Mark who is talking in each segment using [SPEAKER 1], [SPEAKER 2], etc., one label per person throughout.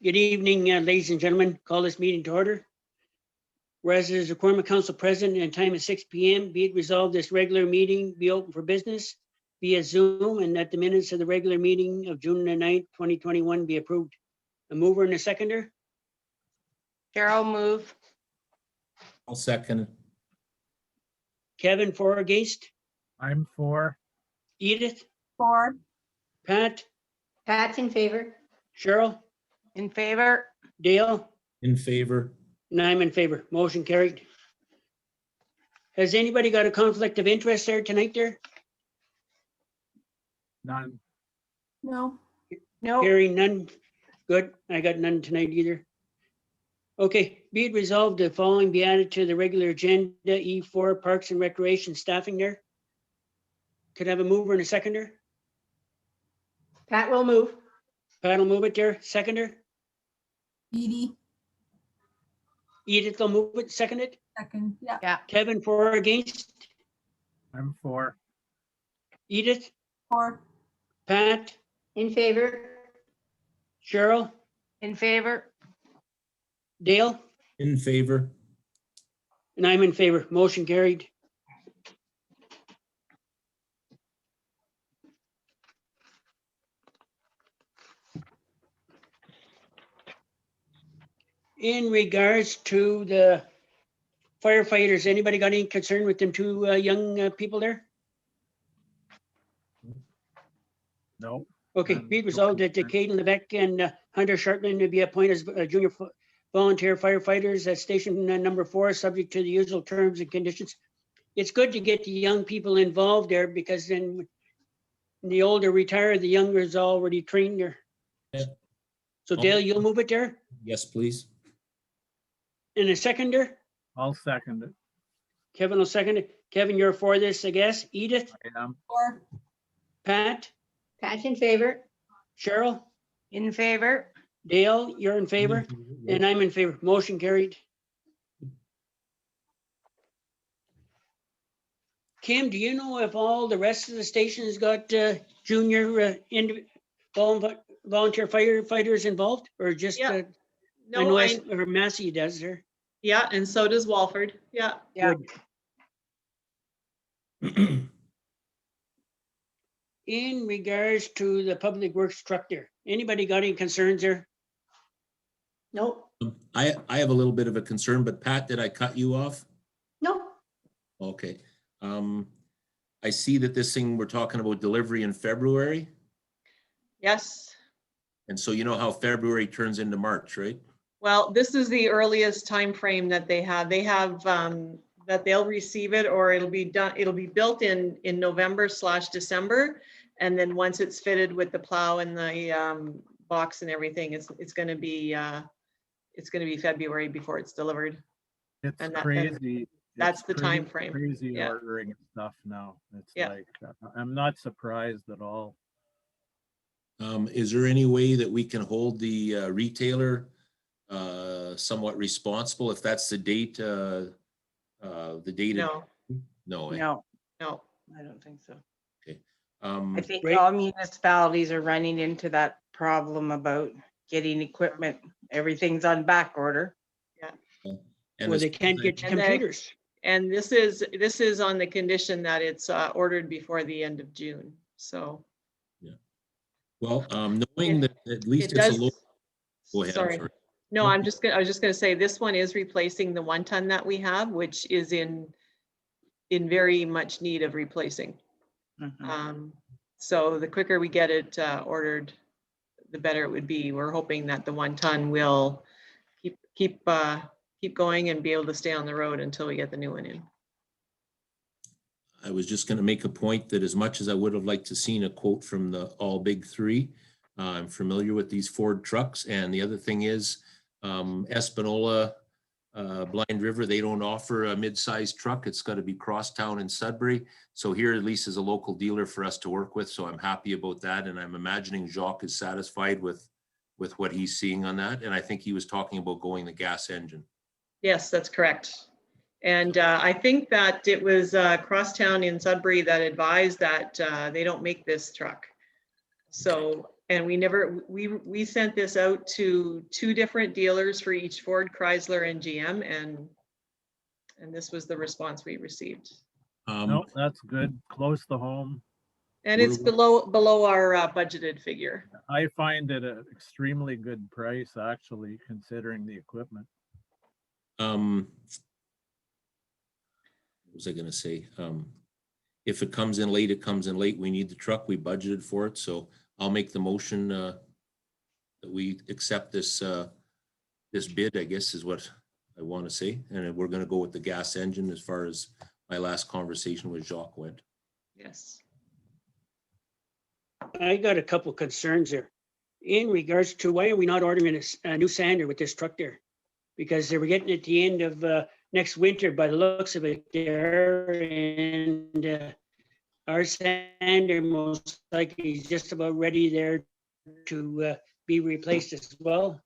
[SPEAKER 1] Good evening, ladies and gentlemen. Call this meeting to order. Whereas there's a quorum of council present and time is 6 p.m., be it resolved this regular meeting be open for business via Zoom and that the minutes of the regular meeting of June the 9th, 2021 be approved. A mover and a seconder.
[SPEAKER 2] Carol, move.
[SPEAKER 3] I'll second.
[SPEAKER 1] Kevin, for or against?
[SPEAKER 4] I'm for.
[SPEAKER 1] Edith?
[SPEAKER 2] For.
[SPEAKER 1] Pat?
[SPEAKER 2] Pat's in favor.
[SPEAKER 1] Cheryl?
[SPEAKER 2] In favor.
[SPEAKER 1] Dale?
[SPEAKER 3] In favor.
[SPEAKER 1] And I'm in favor. Motion carried. Has anybody got a conflict of interest there tonight there?
[SPEAKER 4] None.
[SPEAKER 2] No. No.
[SPEAKER 1] Hearing none. Good. I got none tonight either. Okay, be it resolved the following be added to the regular agenda, E4 Parks and Recreation staffing there. Could I have a mover and a seconder?
[SPEAKER 2] Pat will move.
[SPEAKER 1] Pat will move it there. Seconder?
[SPEAKER 5] Edie,
[SPEAKER 1] Edith will move it. Second it.
[SPEAKER 5] second, yeah.
[SPEAKER 2] Yeah.
[SPEAKER 1] Kevin, for or against?
[SPEAKER 4] I'm for.
[SPEAKER 1] Edith?
[SPEAKER 5] Or,
[SPEAKER 1] Pat?
[SPEAKER 2] In favor.
[SPEAKER 1] Cheryl?
[SPEAKER 2] In favor.
[SPEAKER 1] Dale?
[SPEAKER 3] In favor.
[SPEAKER 1] And I'm in favor. Motion carried. In regards to the firefighters, anybody got any concern with them two young people there?
[SPEAKER 4] No.
[SPEAKER 1] Okay, be it resolved that Caden Levesque and Hunter Sharpland will be appointed as junior volunteer firefighters at station number 4, subject to the usual terms and conditions. It's good to get the young people involved there because then the older retire, the younger is already trained there.
[SPEAKER 3] Yeah.
[SPEAKER 1] So Dale, you'll move it there?
[SPEAKER 3] Yes, please.
[SPEAKER 1] And a seconder?
[SPEAKER 4] I'll second it.
[SPEAKER 1] Kevin will second it. Kevin, you're for this, I guess. Edith?
[SPEAKER 4] I am.
[SPEAKER 5] or,
[SPEAKER 1] Pat?
[SPEAKER 2] Pat's in favor.
[SPEAKER 1] Cheryl?
[SPEAKER 2] In favor.
[SPEAKER 1] Dale, you're in favor? And I'm in favor. Motion carried. Kim, do you know if all the rest of the stations got junior volunteer firefighters involved or just?
[SPEAKER 6] Yeah.
[SPEAKER 1] I
[SPEAKER 6] No,
[SPEAKER 1] know or Massey does there.
[SPEAKER 6] yeah, and so does Walford. Yeah.
[SPEAKER 2] Yeah.
[SPEAKER 1] In regards to the public works truck there, anybody got any concerns there?
[SPEAKER 2] Nope.
[SPEAKER 3] I have a little bit of a concern, but Pat, did I cut you off?
[SPEAKER 2] Nope.
[SPEAKER 3] Okay. I see that this thing, we're talking about delivery in February.
[SPEAKER 6] Yes.
[SPEAKER 3] And so you know how February turns into March, right?
[SPEAKER 6] Well, this is the earliest time frame that they have. They have that they'll receive it, or it'll be done. It'll be built in November/December, and then once it's fitted with the plow and the box and everything, it's going to be February before it's delivered.
[SPEAKER 4] It's
[SPEAKER 6] And that-
[SPEAKER 4] crazy.
[SPEAKER 6] that's
[SPEAKER 4] It's
[SPEAKER 6] the time frame.
[SPEAKER 4] Crazy
[SPEAKER 6] Yeah.
[SPEAKER 4] ordering stuff now. It's
[SPEAKER 6] Yeah.
[SPEAKER 4] like, I'm not surprised at all.
[SPEAKER 3] Is there any way that we can hold the retailer somewhat responsible if that's the date? The date?
[SPEAKER 6] No,
[SPEAKER 3] No. eh?
[SPEAKER 2] No,
[SPEAKER 6] no.
[SPEAKER 2] I don't think so.
[SPEAKER 3] Um,
[SPEAKER 2] I think
[SPEAKER 1] Right.
[SPEAKER 2] all municipalities are running into that problem about getting equipment. Everything's on back order.
[SPEAKER 3] and
[SPEAKER 1] Where
[SPEAKER 3] as
[SPEAKER 1] they
[SPEAKER 3] far
[SPEAKER 1] can't
[SPEAKER 3] as
[SPEAKER 1] get
[SPEAKER 6] And they-
[SPEAKER 1] computers.
[SPEAKER 6] And this is on the condition that it's ordered before the end of June. So
[SPEAKER 3] Well, knowing that at least
[SPEAKER 6] it
[SPEAKER 3] it's a
[SPEAKER 6] does.
[SPEAKER 3] low. Go ahead. I'm
[SPEAKER 6] Sorry.
[SPEAKER 3] sorry.
[SPEAKER 6] No,
[SPEAKER 3] No.
[SPEAKER 6] I was just gonna say, this one is replacing the 1-ton that we have, which is in very much need of replacing. So the quicker we get it ordered, the better it would be. We're hoping that the 1-ton will keep going and be able to stay on the road until we get the new one in.
[SPEAKER 3] I was just going to make a point that as much as I would have liked to seen a quote from the all big three, I'm familiar with these Ford trucks. And the other thing is Espanola, Blind River, they don't offer a mid-sized truck. It's got to be Crosstown and Sudbury. So here at least is a local dealer for us to work with. So I'm happy about that. And I'm imagining Jacques is satisfied with what he's seeing on that. And I think he was talking about going the gas engine.
[SPEAKER 6] Yes, that's correct. And I think that it was Crosstown in Sudbury that advised that they don't make this truck. So And we sent this out to 2 different dealers for each Ford, Chrysler, and GM, and this was the response we received.
[SPEAKER 4] No, that's good. Close to home.
[SPEAKER 6] And it's below our budgeted figure.
[SPEAKER 4] I find it an extremely good price, actually, considering the equipment.
[SPEAKER 3] What was I gonna say? If it comes in late, it comes in late. We need the truck. We budgeted for it, so I'll make the motion that we accept this this bid, I guess is what I want to say. And we're gonna go with the gas engine as far as my last conversation with Jacques went.
[SPEAKER 6] Yes.
[SPEAKER 1] I got a couple concerns there. In regards to why are we not ordering a new sander with this truck there? Because they were getting at the end of next winter by the looks of it there, and our sander most likely is just about ready there to be replaced as well.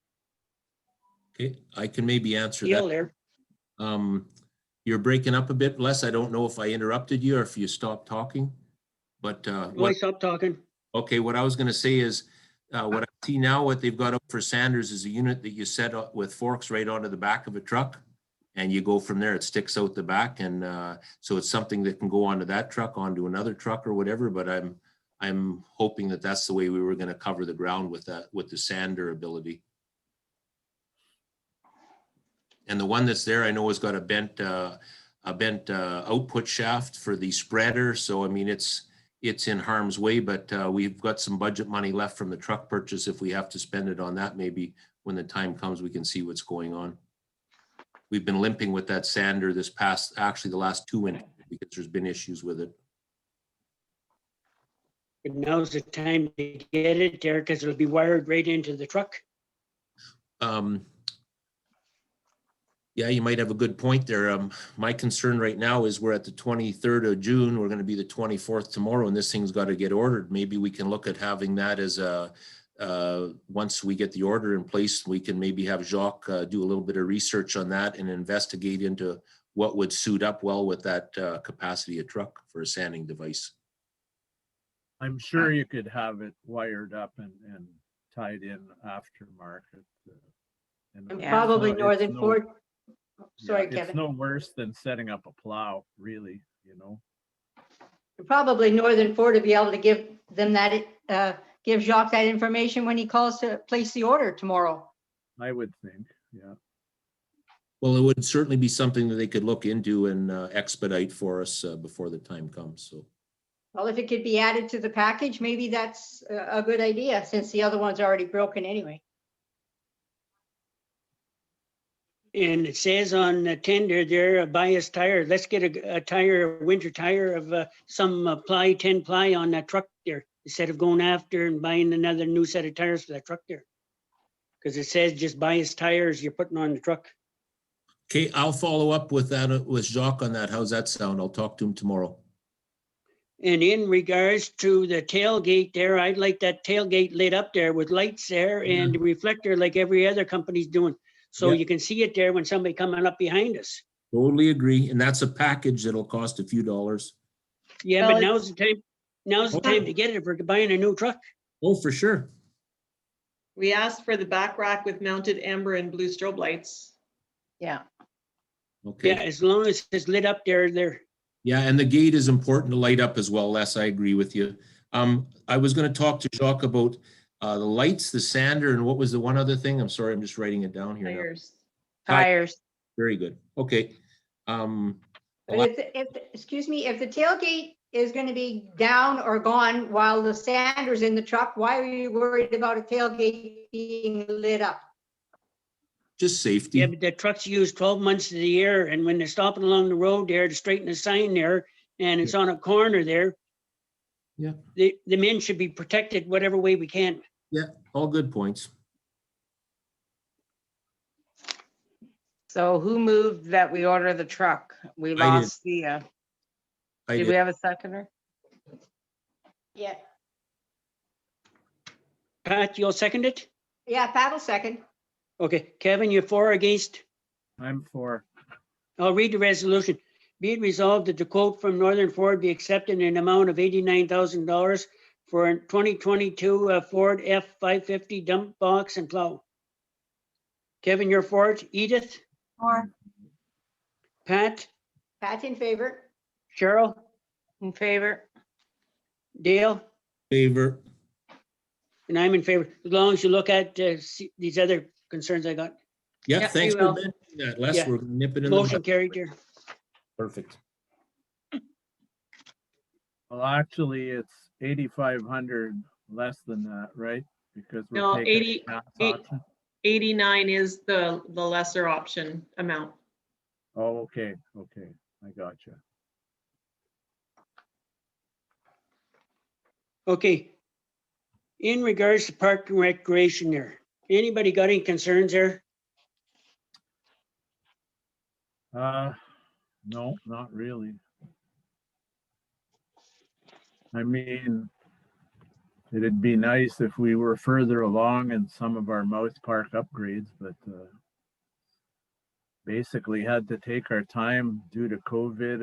[SPEAKER 3] Okay, I can maybe answer
[SPEAKER 1] Deal
[SPEAKER 3] that.
[SPEAKER 1] there.
[SPEAKER 3] You're breaking up a bit, Les. I don't know if I interrupted you or if you stopped talking, but
[SPEAKER 1] Why stop talking?
[SPEAKER 3] okay, what I was gonna say is, what I see now, what they've got up for Sanders is a unit that you set up with forks right onto the back of a truck. And you go from there, it sticks out the back, and so it's something that can go onto that truck, onto another truck or whatever, but I'm hoping that that's the way we were gonna cover the ground with that, with the sander ability. And the one that's there, I know has got a bent output shaft for the spreader, so I mean, it's in harm's way, but we've got some budget money left from the truck purchase. If we have to spend it on that, maybe when the time comes, we can see what's going on. We've been limping with that sander this past, actually the last 2 winters, because there's been issues with it.
[SPEAKER 1] But now's the time to get it there because it'll be wired right into the truck.
[SPEAKER 3] Yeah, you might have a good point there. My concern right now is we're at the 23rd of June. We're going to be the 24th tomorrow, and this thing's got to get ordered. Maybe we can look at having that as a, once we get the order in place, we can maybe have Jacques do a little bit of research on that and investigate into what would suit up well with that capacity of truck for a sanding device.
[SPEAKER 4] I'm sure you could have it wired up and tied in aftermarket. And
[SPEAKER 2] Yeah.
[SPEAKER 5] Probably
[SPEAKER 4] it's
[SPEAKER 5] Northern
[SPEAKER 4] no-
[SPEAKER 5] Ford. Sorry,
[SPEAKER 4] It's
[SPEAKER 5] Kevin.
[SPEAKER 4] no worse than setting up a plow, really, you know?
[SPEAKER 5] Probably Northern Ford to be able to give them that, give Jacques that information when he calls to place the order tomorrow.
[SPEAKER 4] I would think, yeah.
[SPEAKER 3] Well, it would certainly be something that they could look into and expedite for us before the time comes, so.
[SPEAKER 5] Well, if it could be added to the package, maybe that's a good idea since the other one's already broken anyway.
[SPEAKER 1] And it says on the tender there, a bias tire. Let's get a tire, a winter tire of some ply, 10 ply on that truck there, instead of going after and buying another new set of tires for that truck there. Because it says just bias tires you're putting on the truck.
[SPEAKER 3] Okay, I'll follow up with that, with Jacques on that. How's that sound? I'll talk to him tomorrow.
[SPEAKER 1] And in regards to the tailgate there, I'd like that tailgate lit up there with lights there and the reflector like every other company's doing. So
[SPEAKER 3] Yeah.
[SPEAKER 1] you can see it there when somebody coming up behind us.
[SPEAKER 3] Totally agree. And that's a package that'll cost a few dollars.
[SPEAKER 1] Yeah,
[SPEAKER 5] Well,
[SPEAKER 1] but now's the time. Now's the time to get it if we're buying a new truck.
[SPEAKER 3] Oh, for sure.
[SPEAKER 6] We asked for the back rack with mounted amber and blue strobe lights.
[SPEAKER 5] Yeah.
[SPEAKER 3] Okay.
[SPEAKER 1] Yeah, as long as it's lit up there.
[SPEAKER 3] Yeah, and the gate is important to light up as well, Les. I agree with you. I was going to talk to Jacques about the lights, the sander, and what was the one other thing? I'm sorry, I'm just writing it down here now.
[SPEAKER 6] Tires.
[SPEAKER 2] Tires.
[SPEAKER 3] Very good. Okay.
[SPEAKER 5] But excuse me, if the tailgate is going to be down or gone while the sander's in the truck, why are you worried about a tailgate being lit up?
[SPEAKER 3] Just safety.
[SPEAKER 1] Yeah, but the truck's used 12 months of the year, and when they're stopping along the road there to straighten the sign there, and it's on a corner there.
[SPEAKER 3] Yeah.
[SPEAKER 1] The men should be protected whatever way we can.
[SPEAKER 3] Yeah, all good points.
[SPEAKER 2] So who moved that we order the truck? We
[SPEAKER 3] did.
[SPEAKER 2] lost the,
[SPEAKER 3] I
[SPEAKER 2] did
[SPEAKER 3] did.
[SPEAKER 2] we have a seconder?
[SPEAKER 5] Yeah,
[SPEAKER 1] Pat, you'll second it?
[SPEAKER 5] yeah, Pat will second.
[SPEAKER 1] Okay, Kevin, you're for or against?
[SPEAKER 4] I'm for,
[SPEAKER 1] I'll read the resolution. Be it resolved that the quote from Northern Ford be accepted in an amount of $89,000 for a 2022 Ford F-550 dump box and plow. Kevin, you're for it. Edith? Pat?
[SPEAKER 5] Pat in favor.
[SPEAKER 1] Cheryl?
[SPEAKER 2] In favor?
[SPEAKER 1] Dale?
[SPEAKER 3] Favor.
[SPEAKER 1] And I'm in favor, as long as you look at these other concerns I got.
[SPEAKER 3] Yeah,
[SPEAKER 6] Yeah,
[SPEAKER 3] thanks
[SPEAKER 6] we
[SPEAKER 3] for
[SPEAKER 6] will.
[SPEAKER 3] mentioning that, Les.
[SPEAKER 1] Yeah.
[SPEAKER 3] We're gonna nip it in the
[SPEAKER 1] Motion
[SPEAKER 3] bud.
[SPEAKER 1] carried there.
[SPEAKER 3] Perfect.
[SPEAKER 4] Well, actually, it's 8,500 less than that, right? Because
[SPEAKER 6] No,
[SPEAKER 4] we're taking
[SPEAKER 6] 80
[SPEAKER 4] gas
[SPEAKER 6] eight-
[SPEAKER 4] option.
[SPEAKER 6] 89 is the lesser option amount.
[SPEAKER 4] Oh, okay, okay, I gotcha.
[SPEAKER 1] Okay. In regards to park and recreation there, anybody got any concerns there?
[SPEAKER 4] No, not really. I mean, it'd be nice if we were further along in some of our mouse park upgrades, but basically had to take our time due to COVID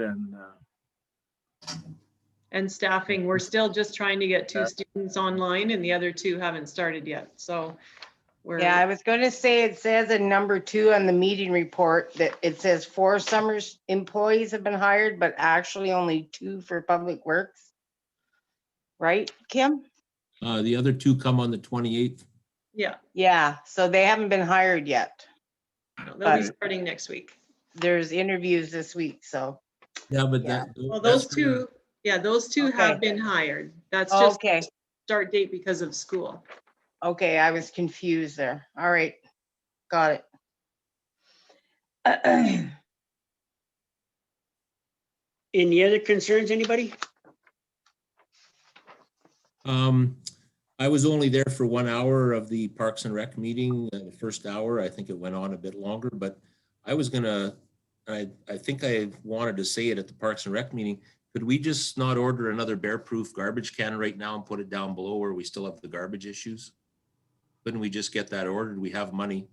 [SPEAKER 6] And staffing, we're still just trying to get 2
[SPEAKER 4] Yeah.
[SPEAKER 6] students online and the other 2 haven't started yet. So we're,
[SPEAKER 2] Yeah, I was gonna say, it says in number 2 on the meeting report that it says 4 summers employees have been hired, but actually only 2 for public works. Right, Kim?
[SPEAKER 3] The other 2 come on the 28th.
[SPEAKER 6] yeah,
[SPEAKER 2] Yeah, so they haven't been hired yet.
[SPEAKER 6] no, they'll be
[SPEAKER 2] But-
[SPEAKER 6] starting next week.
[SPEAKER 2] There's interviews this week, so.
[SPEAKER 3] Yeah, but
[SPEAKER 2] Yeah.
[SPEAKER 6] Well,
[SPEAKER 3] that's
[SPEAKER 6] those 2, yeah, those 2 have
[SPEAKER 2] Okay.
[SPEAKER 6] been hired. That's just
[SPEAKER 2] Okay,
[SPEAKER 6] start date because of school.
[SPEAKER 2] okay, I was confused there. All right, got it.
[SPEAKER 1] Any other concerns, anybody?
[SPEAKER 3] I was only there for 1 hour of the Parks and Rec meeting. The first hour, I think it went on a bit longer, but I was gonna, I think I wanted to say it at the Parks and Rec meeting. Could we just not order another bear-proof garbage can right now and put it down below where we still have the garbage issues? Couldn't we just get that ordered? We have money.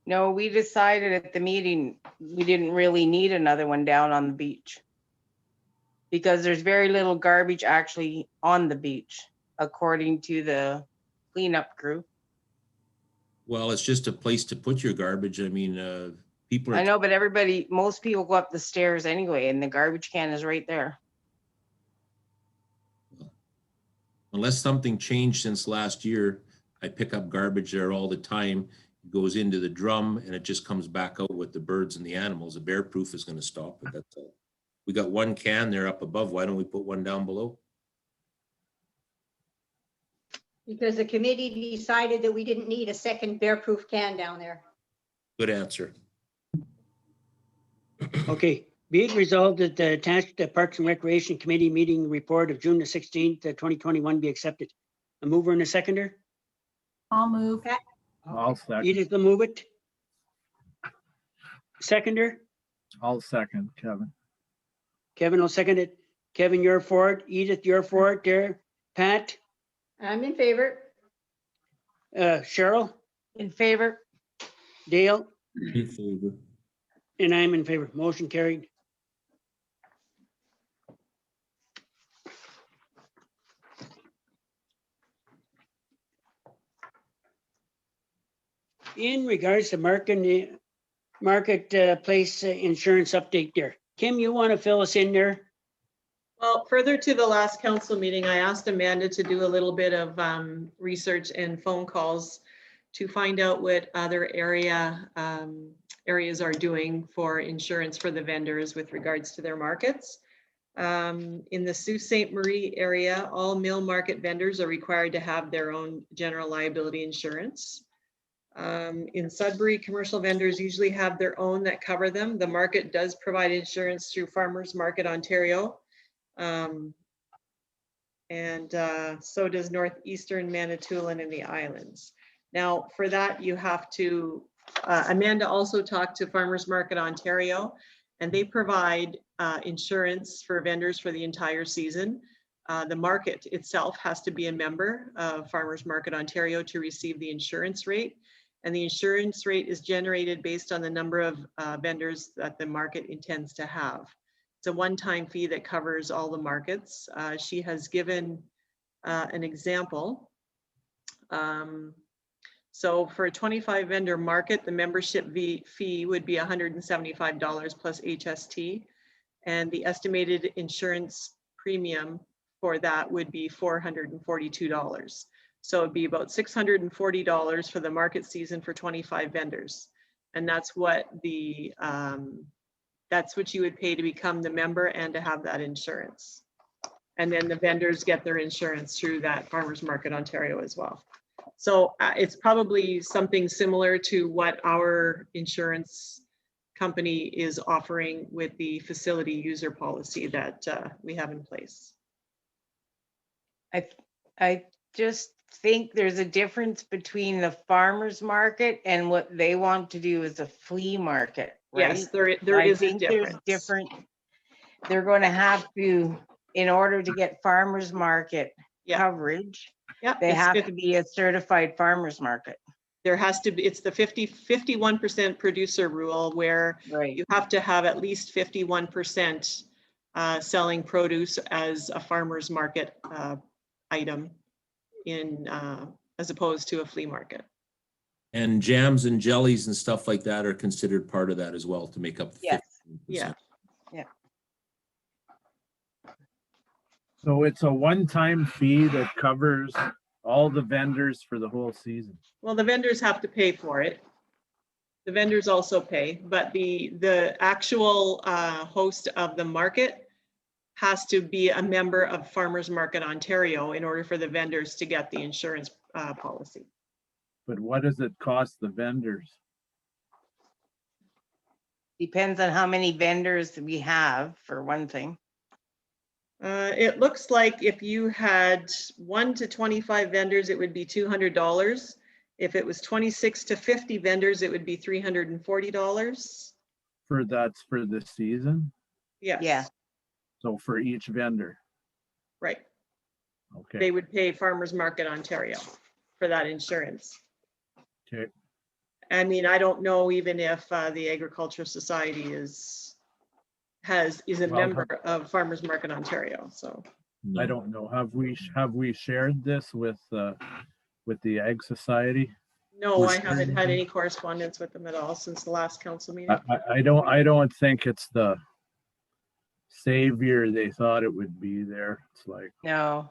[SPEAKER 2] No, we decided at the meeting, we didn't really need another one down on the beach. Because there's very little garbage actually on the beach, according to the cleanup crew.
[SPEAKER 3] Well, it's just a place to put your garbage. I mean, people
[SPEAKER 2] I
[SPEAKER 3] are,
[SPEAKER 2] know, but most people go up the stairs anyway, and the garbage can is right there.
[SPEAKER 3] unless something changed since last year, I pick up garbage there all the time. It goes into the drum and it just comes back out with the birds and the animals. The bear proof is gonna stop it, that's all. We got 1 can there up above. Why don't we put 1 down below?
[SPEAKER 5] Because the committee decided that we didn't need a second bear-proof can down there.
[SPEAKER 3] Good answer.
[SPEAKER 1] Okay, be it resolved that the attached Parks and Recreation Committee meeting report of June the 16th, 2021 be accepted. A mover and a seconder?
[SPEAKER 7] I'll move.
[SPEAKER 4] I'll second,
[SPEAKER 1] Edith will move it. Seconder?
[SPEAKER 4] Kevin.
[SPEAKER 1] Kevin will second it. Kevin, you're for it. Edith, you're for it there. Pat?
[SPEAKER 5] I'm in favor.
[SPEAKER 1] Cheryl?
[SPEAKER 2] In favor?
[SPEAKER 1] Dale?
[SPEAKER 3] In favor.
[SPEAKER 1] And I'm in favor. Motion carried. In regards to marketplace insurance update there. Kim, you want to fill us in there?
[SPEAKER 6] Well, further to the last council meeting, I asked Amanda to do a little bit of research and phone calls to find out what other areas are doing for insurance for the vendors with regards to their markets. In the Sault Ste. Marie area, all mill market vendors are required to have their own general liability insurance. In Sudbury, commercial vendors usually have their own that cover them. The market does provide insurance through Farmers Market Ontario. So does Northeastern Manitoulin and the Islands. Now, for that, you have to, Amanda also talked to Farmers Market Ontario, and they provide insurance for vendors for the entire season. The market itself has to be a member of Farmers Market Ontario to receive the insurance rate. And the insurance rate is generated based on the number of vendors that the market intends to have. It's a one-time fee that covers all the markets. She has given an example. So for a 25 vendor market, the membership fee would be $175 plus HST. And the estimated insurance premium for that would be $442. So it'd be about $640 for the market season for 25 vendors. And that's what you would pay to become the member and to have that insurance. And then the vendors get their insurance through that Farmers Market Ontario as well. So it's probably something similar to what our insurance company is offering with the facility user policy that we have in place.
[SPEAKER 2] I just think there's a difference between the farmer's market and what they want to do as a flea market, right?
[SPEAKER 6] Yes, there is a difference.
[SPEAKER 2] They're going to have to, in order to get farmer's market
[SPEAKER 6] Yeah.
[SPEAKER 2] coverage,
[SPEAKER 6] Yeah,
[SPEAKER 2] they have to be a certified farmer's market.
[SPEAKER 6] There has to be, it's the 51% producer rule where
[SPEAKER 2] Right.
[SPEAKER 6] you have to have at least 51% selling produce as a farmer's market item in as opposed to a flea market.
[SPEAKER 3] And jams and jellies and stuff like that are considered part of that as well to make up the
[SPEAKER 2] Yes.
[SPEAKER 3] 15%.
[SPEAKER 6] Yeah.
[SPEAKER 4] So it's a one-time fee that covers all the vendors for the whole season.
[SPEAKER 6] Well, the vendors have to pay for it. The vendors also pay, but the actual host of the market has to be a member of Farmers Market Ontario in order for the vendors to get the insurance policy.
[SPEAKER 4] But what does it cost the vendors?
[SPEAKER 2] Depends on how many vendors we have, for one thing.
[SPEAKER 6] It looks like if you had 1 to 25 vendors, it would be $200. If it was 26 to 50 vendors, it would be $340.
[SPEAKER 4] That's for the season?
[SPEAKER 6] Yes.
[SPEAKER 2] Yeah.
[SPEAKER 4] So for each vendor?
[SPEAKER 6] Right.
[SPEAKER 4] Okay.
[SPEAKER 6] They would pay Farmers Market Ontario for that insurance.
[SPEAKER 4] Okay.
[SPEAKER 6] I mean, I don't know even if the Agricultural Society is a member of Farmers Market Ontario. So
[SPEAKER 4] I don't know. Have we shared this with the Ag Society?
[SPEAKER 6] no, I haven't had any correspondence with them at all since the last council meeting.
[SPEAKER 4] I don't think it's the savior they thought it would be there. It's like,
[SPEAKER 2] No.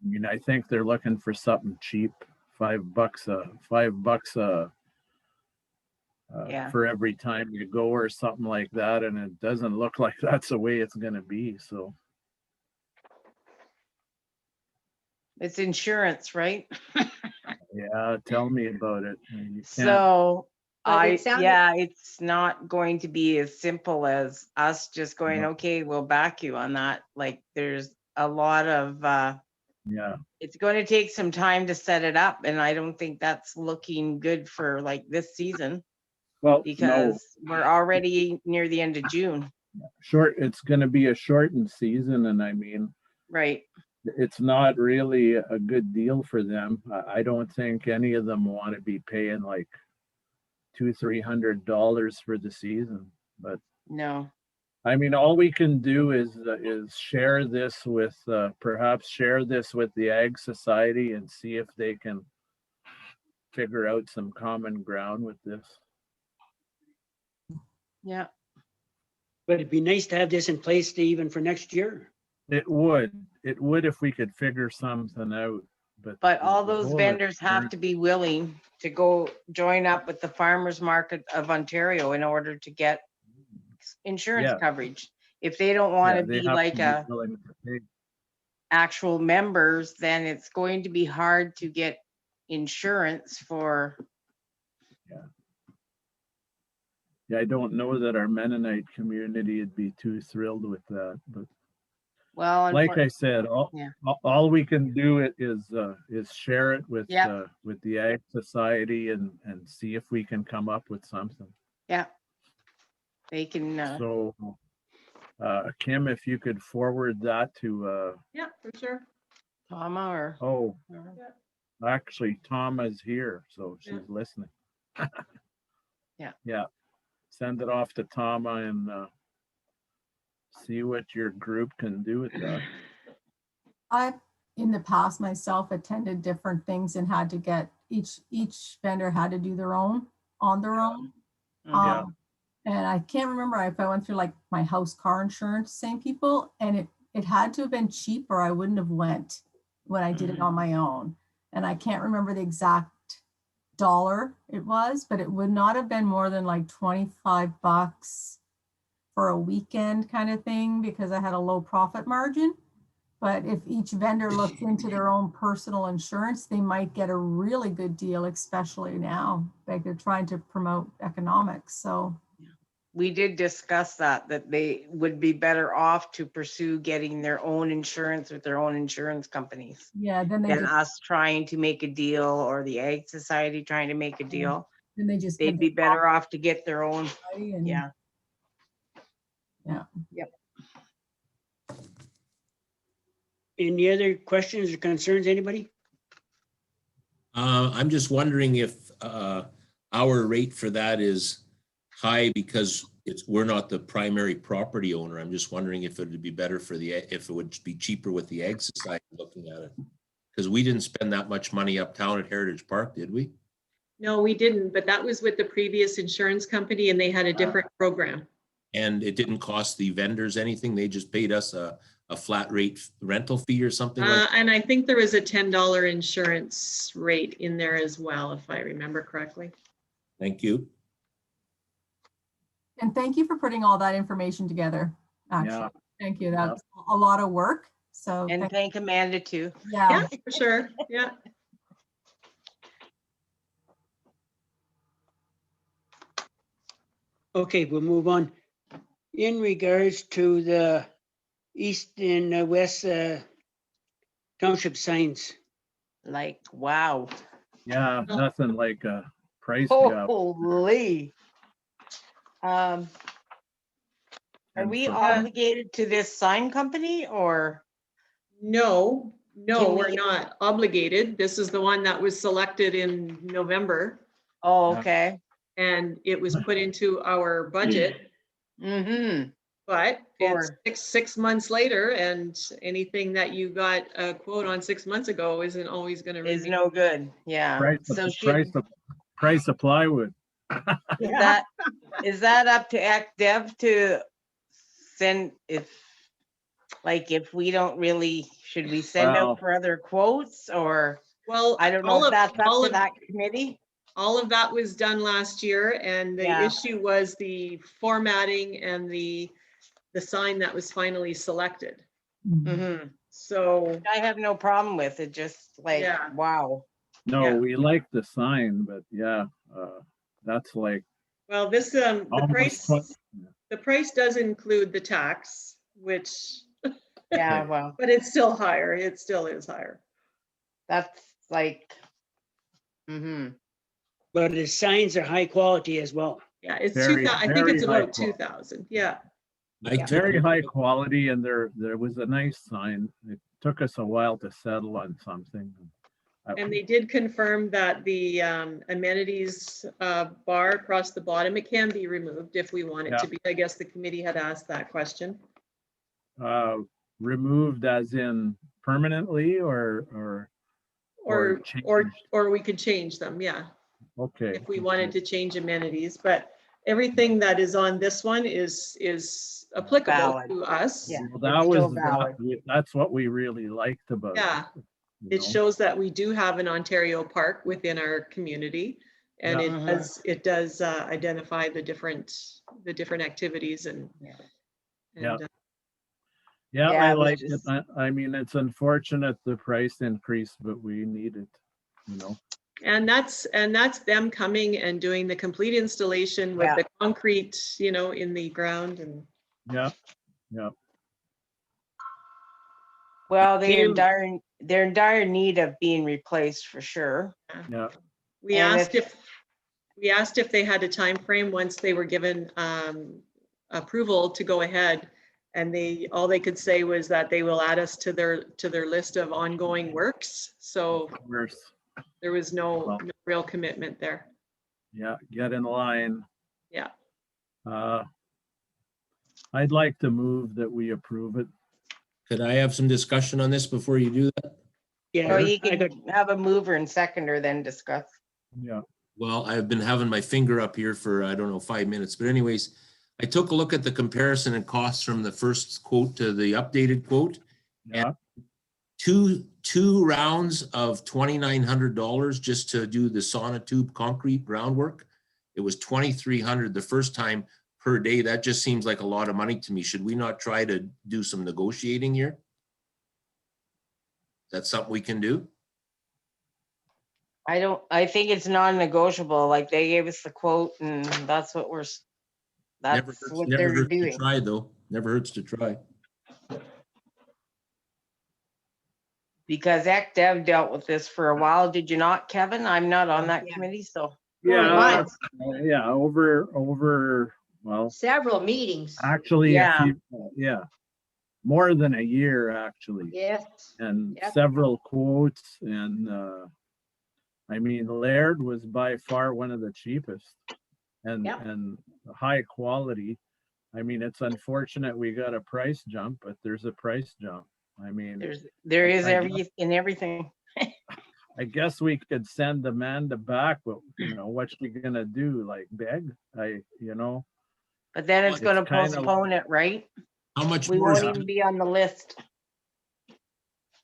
[SPEAKER 4] I mean, I think they're looking for something cheap, $5
[SPEAKER 2] Yeah.
[SPEAKER 4] for every time you go or something like that, and it doesn't look like that's the way it's going to be. So
[SPEAKER 2] It's insurance, right?
[SPEAKER 4] yeah, tell me about it. You can't,
[SPEAKER 2] So
[SPEAKER 5] But it sounded-
[SPEAKER 2] yeah, it's not going to be as simple as us just going,
[SPEAKER 4] No.
[SPEAKER 2] okay, we'll back you on that. Like there's a lot of,
[SPEAKER 4] yeah,
[SPEAKER 2] it's going to take some time to set it up. And I don't think that's looking good for like this season
[SPEAKER 4] well, no,
[SPEAKER 2] because we're already near the end of June.
[SPEAKER 4] it's going to be a shortened season, and I mean,
[SPEAKER 2] Right.
[SPEAKER 4] it's not really a good deal for them. I don't think any of them want to be paying like $200-300 for the season. But
[SPEAKER 2] No.
[SPEAKER 4] I mean, all we can do is share this with perhaps share this with the Ag Society and see if they can figure out some common ground with this.
[SPEAKER 2] Yeah.
[SPEAKER 1] But it'd be nice to have this in place to even for next year.
[SPEAKER 4] It would if we could figure something out.
[SPEAKER 2] But all
[SPEAKER 4] the
[SPEAKER 2] those
[SPEAKER 4] whole
[SPEAKER 2] vendors have
[SPEAKER 4] experience-
[SPEAKER 2] to be willing to go join up with the Farmers Market of Ontario in order to get insurance
[SPEAKER 4] Yeah.
[SPEAKER 2] coverage. If they don't want
[SPEAKER 4] Yeah,
[SPEAKER 2] to
[SPEAKER 4] they
[SPEAKER 2] be
[SPEAKER 4] have
[SPEAKER 2] like
[SPEAKER 4] to be willing to pay.
[SPEAKER 2] actual members, then it's going to be hard to get insurance for,
[SPEAKER 4] Yeah, I don't know that our Mennonite community would be too thrilled with that, but
[SPEAKER 2] well,
[SPEAKER 4] like I said,
[SPEAKER 2] Yeah.
[SPEAKER 4] all we can do is share it with
[SPEAKER 2] Yeah.
[SPEAKER 4] with the Ag Society and see if we can come up with something.
[SPEAKER 2] they can,
[SPEAKER 4] So, Kim, if you could forward that to
[SPEAKER 6] Yeah, for sure.
[SPEAKER 2] Tama or,
[SPEAKER 4] oh, actually, Tama's here, so she's
[SPEAKER 6] Yeah.
[SPEAKER 4] listening.
[SPEAKER 2] Yeah.
[SPEAKER 4] Yeah, send it off to Tama and see what your group can do with that.
[SPEAKER 7] in the past myself attended different things and had to get, each vendor had to do their own, on their own.
[SPEAKER 4] Yeah.
[SPEAKER 7] And I can't remember if I went through like my house car insurance, same people, and it had to have been cheap or I wouldn't have went when I did it on my own. And I can't remember the exact dollar it was, but it would not have been more than like $25 for a weekend kind of thing because I had a low profit margin. But if each vendor looked into their own personal insurance, they might get a really good deal, especially now. Like they're trying to promote economics. So
[SPEAKER 2] We did discuss that they would be better off to pursue getting their own insurance with their own insurance companies
[SPEAKER 7] yeah, then they
[SPEAKER 2] than
[SPEAKER 7] just,
[SPEAKER 2] us trying to make a deal or the Ag Society trying to make a deal.
[SPEAKER 7] then they just
[SPEAKER 2] They'd
[SPEAKER 7] get
[SPEAKER 2] be
[SPEAKER 7] the
[SPEAKER 2] better off to get their own.
[SPEAKER 7] property and
[SPEAKER 2] Yeah.
[SPEAKER 1] Any other questions or concerns, anybody?
[SPEAKER 3] I'm just wondering if our rate for that is high because we're not the primary property owner. I'm just wondering if it would be better for if it would be cheaper with the Ag Society looking at it. Because we didn't spend that much money uptown at Heritage Park, did we?
[SPEAKER 6] No, we didn't, but that was with the previous insurance company and they had a different program.
[SPEAKER 3] And it didn't cost the vendors anything. They just paid us a flat rate rental fee or something like that.
[SPEAKER 6] And I think there was a $10 insurance rate in there as well, if I remember correctly.
[SPEAKER 3] Thank you.
[SPEAKER 7] And thank you for putting all that information together. Actually,
[SPEAKER 4] Yeah.
[SPEAKER 7] thank you. That's a lot of work. So
[SPEAKER 2] And thank Amanda too.
[SPEAKER 7] yeah.
[SPEAKER 6] Yeah, for sure. Yeah.
[SPEAKER 1] Okay, we'll move on. In regards to the east and west township signs,
[SPEAKER 2] Like, wow.
[SPEAKER 4] Yeah, nothing like a price gap.
[SPEAKER 2] Holy. Are
[SPEAKER 4] And
[SPEAKER 2] we
[SPEAKER 4] for-
[SPEAKER 2] obligated to this sign company or?
[SPEAKER 6] No, no,
[SPEAKER 2] Can
[SPEAKER 6] we're
[SPEAKER 2] we-
[SPEAKER 6] not obligated. This is the one that was selected in November
[SPEAKER 2] Oh,
[SPEAKER 4] Yeah.
[SPEAKER 2] okay.
[SPEAKER 6] and it was put into our budget,
[SPEAKER 2] Mm-hmm.
[SPEAKER 6] but it's
[SPEAKER 2] Sure.
[SPEAKER 6] six months later and anything that you got a quote on 6 months ago isn't always going to
[SPEAKER 2] Is
[SPEAKER 6] remain.
[SPEAKER 2] no good. Yeah. So
[SPEAKER 4] price of plywood.
[SPEAKER 2] is that up to Act Dev to send if we don't really, should we send
[SPEAKER 4] Well-
[SPEAKER 2] out for other quotes or
[SPEAKER 6] Well,
[SPEAKER 2] I don't know
[SPEAKER 6] all
[SPEAKER 2] if
[SPEAKER 6] of-
[SPEAKER 2] that's
[SPEAKER 6] all
[SPEAKER 2] up to
[SPEAKER 6] of-
[SPEAKER 2] that committee?
[SPEAKER 6] All of that was done last year and the
[SPEAKER 2] Yeah.
[SPEAKER 6] issue was the formatting and the sign that was finally selected.
[SPEAKER 2] Mm-hmm.
[SPEAKER 6] So,
[SPEAKER 2] I have no problem with it, just like,
[SPEAKER 6] Yeah.
[SPEAKER 2] wow.
[SPEAKER 4] No,
[SPEAKER 6] Yeah.
[SPEAKER 4] we like the sign, but yeah, that's like
[SPEAKER 6] well, this,
[SPEAKER 4] almost
[SPEAKER 6] the price does include the tax, which,
[SPEAKER 2] Yeah,
[SPEAKER 4] Okay.
[SPEAKER 2] well,
[SPEAKER 6] but it's still higher. It still is higher.
[SPEAKER 2] that's like, mm-hmm.
[SPEAKER 1] but the signs are high quality as well.
[SPEAKER 6] Yeah, it's
[SPEAKER 4] Very,
[SPEAKER 6] 2,000. I think
[SPEAKER 4] very
[SPEAKER 6] it's
[SPEAKER 4] high
[SPEAKER 6] about
[SPEAKER 4] quality.
[SPEAKER 6] 2,000. Yeah.
[SPEAKER 4] very high quality, and there was a nice sign. It took us a while to settle on something.
[SPEAKER 6] And they did confirm that the amenities bar across the bottom, it can be removed if we want it
[SPEAKER 4] Yeah.
[SPEAKER 6] to be. I guess the committee had asked that question.
[SPEAKER 4] Removed as in permanently or
[SPEAKER 6] Or
[SPEAKER 4] changed.
[SPEAKER 6] we could change them, yeah,
[SPEAKER 4] Okay.
[SPEAKER 6] if we wanted to change amenities. But everything that is on this one is applicable
[SPEAKER 2] Valid.
[SPEAKER 6] to us.
[SPEAKER 2] Yeah.
[SPEAKER 4] Well, that
[SPEAKER 2] It's
[SPEAKER 4] was
[SPEAKER 2] still valid.
[SPEAKER 4] that's what we really liked about
[SPEAKER 6] Yeah.
[SPEAKER 4] it. you
[SPEAKER 6] It
[SPEAKER 4] know?
[SPEAKER 6] shows that we do have an Ontario park within our community. And
[SPEAKER 4] Yeah.
[SPEAKER 6] it does identify the different activities and.
[SPEAKER 2] Yeah.
[SPEAKER 4] Yeah.
[SPEAKER 6] and,
[SPEAKER 4] Yeah,
[SPEAKER 2] Yeah,
[SPEAKER 4] I
[SPEAKER 2] we
[SPEAKER 4] like it.
[SPEAKER 2] just-
[SPEAKER 4] I mean, it's unfortunate the price increase, but we need it, you know.
[SPEAKER 6] And that's them coming and doing the complete installation with
[SPEAKER 2] Yeah.
[SPEAKER 6] the concrete, in the ground and.
[SPEAKER 4] Yeah, yeah.
[SPEAKER 2] Well,
[SPEAKER 1] Kim.
[SPEAKER 2] they're in dire need of being replaced for sure.
[SPEAKER 4] Yeah.
[SPEAKER 6] We
[SPEAKER 2] And
[SPEAKER 6] asked if they had a time frame once they were given approval to go ahead. And all they could say was that they will add us to their list of ongoing works. So
[SPEAKER 4] Of course.
[SPEAKER 6] there was no
[SPEAKER 4] Well.
[SPEAKER 6] real commitment there.
[SPEAKER 4] Yeah, get in line.
[SPEAKER 6] Yeah.
[SPEAKER 4] I'd like to move that we approve it.
[SPEAKER 3] Could I have some discussion on this before you do that?
[SPEAKER 1] Yeah.
[SPEAKER 2] Well, you
[SPEAKER 1] I got-
[SPEAKER 2] can have a mover and seconder then discuss.
[SPEAKER 4] Yeah,
[SPEAKER 3] Well, I've been having my finger up here for, I don't know, 5 minutes, but anyways, I took a look at the comparison and costs from the first quote to the updated quote.
[SPEAKER 4] yeah,
[SPEAKER 3] Two rounds of $2,900 just to do the sonotube concrete groundwork. It was 2,300 the first time per day. That just seems like a lot of money to me. Should we not try to do some negotiating here? That's something we can do?
[SPEAKER 2] I think it's non-negotiable, like they gave us the quote and that's what
[SPEAKER 3] Never
[SPEAKER 2] that's
[SPEAKER 3] hurts-
[SPEAKER 2] what
[SPEAKER 3] never
[SPEAKER 2] they're
[SPEAKER 3] hurts to
[SPEAKER 2] doing.
[SPEAKER 3] try, though. Never hurts to try.
[SPEAKER 2] Because ECDev dealt with this for a while, did you not, Kevin? I'm not on that
[SPEAKER 5] Yeah.
[SPEAKER 2] committee, so.
[SPEAKER 4] yeah,
[SPEAKER 5] months.
[SPEAKER 4] yeah, over, well,
[SPEAKER 5] Several meetings.
[SPEAKER 4] actually,
[SPEAKER 2] Yeah.
[SPEAKER 4] yeah, more than a year, actually.
[SPEAKER 5] Yes.
[SPEAKER 4] And
[SPEAKER 5] Yep.
[SPEAKER 4] several quotes and, I mean, Laird was by far one of the cheapest and,
[SPEAKER 5] Yep.
[SPEAKER 4] and high quality. I mean, it's unfortunate we got a price jump, but there's a price jump. I mean,
[SPEAKER 2] There is
[SPEAKER 4] I guess-
[SPEAKER 2] everything.
[SPEAKER 4] I guess we could send Amanda back, but what's she gonna do? Like beg?
[SPEAKER 2] But then it's
[SPEAKER 4] It's
[SPEAKER 2] gonna
[SPEAKER 4] kinda-
[SPEAKER 2] postpone it, right?
[SPEAKER 3] How much
[SPEAKER 2] We
[SPEAKER 3] more is
[SPEAKER 2] won't even be on the list.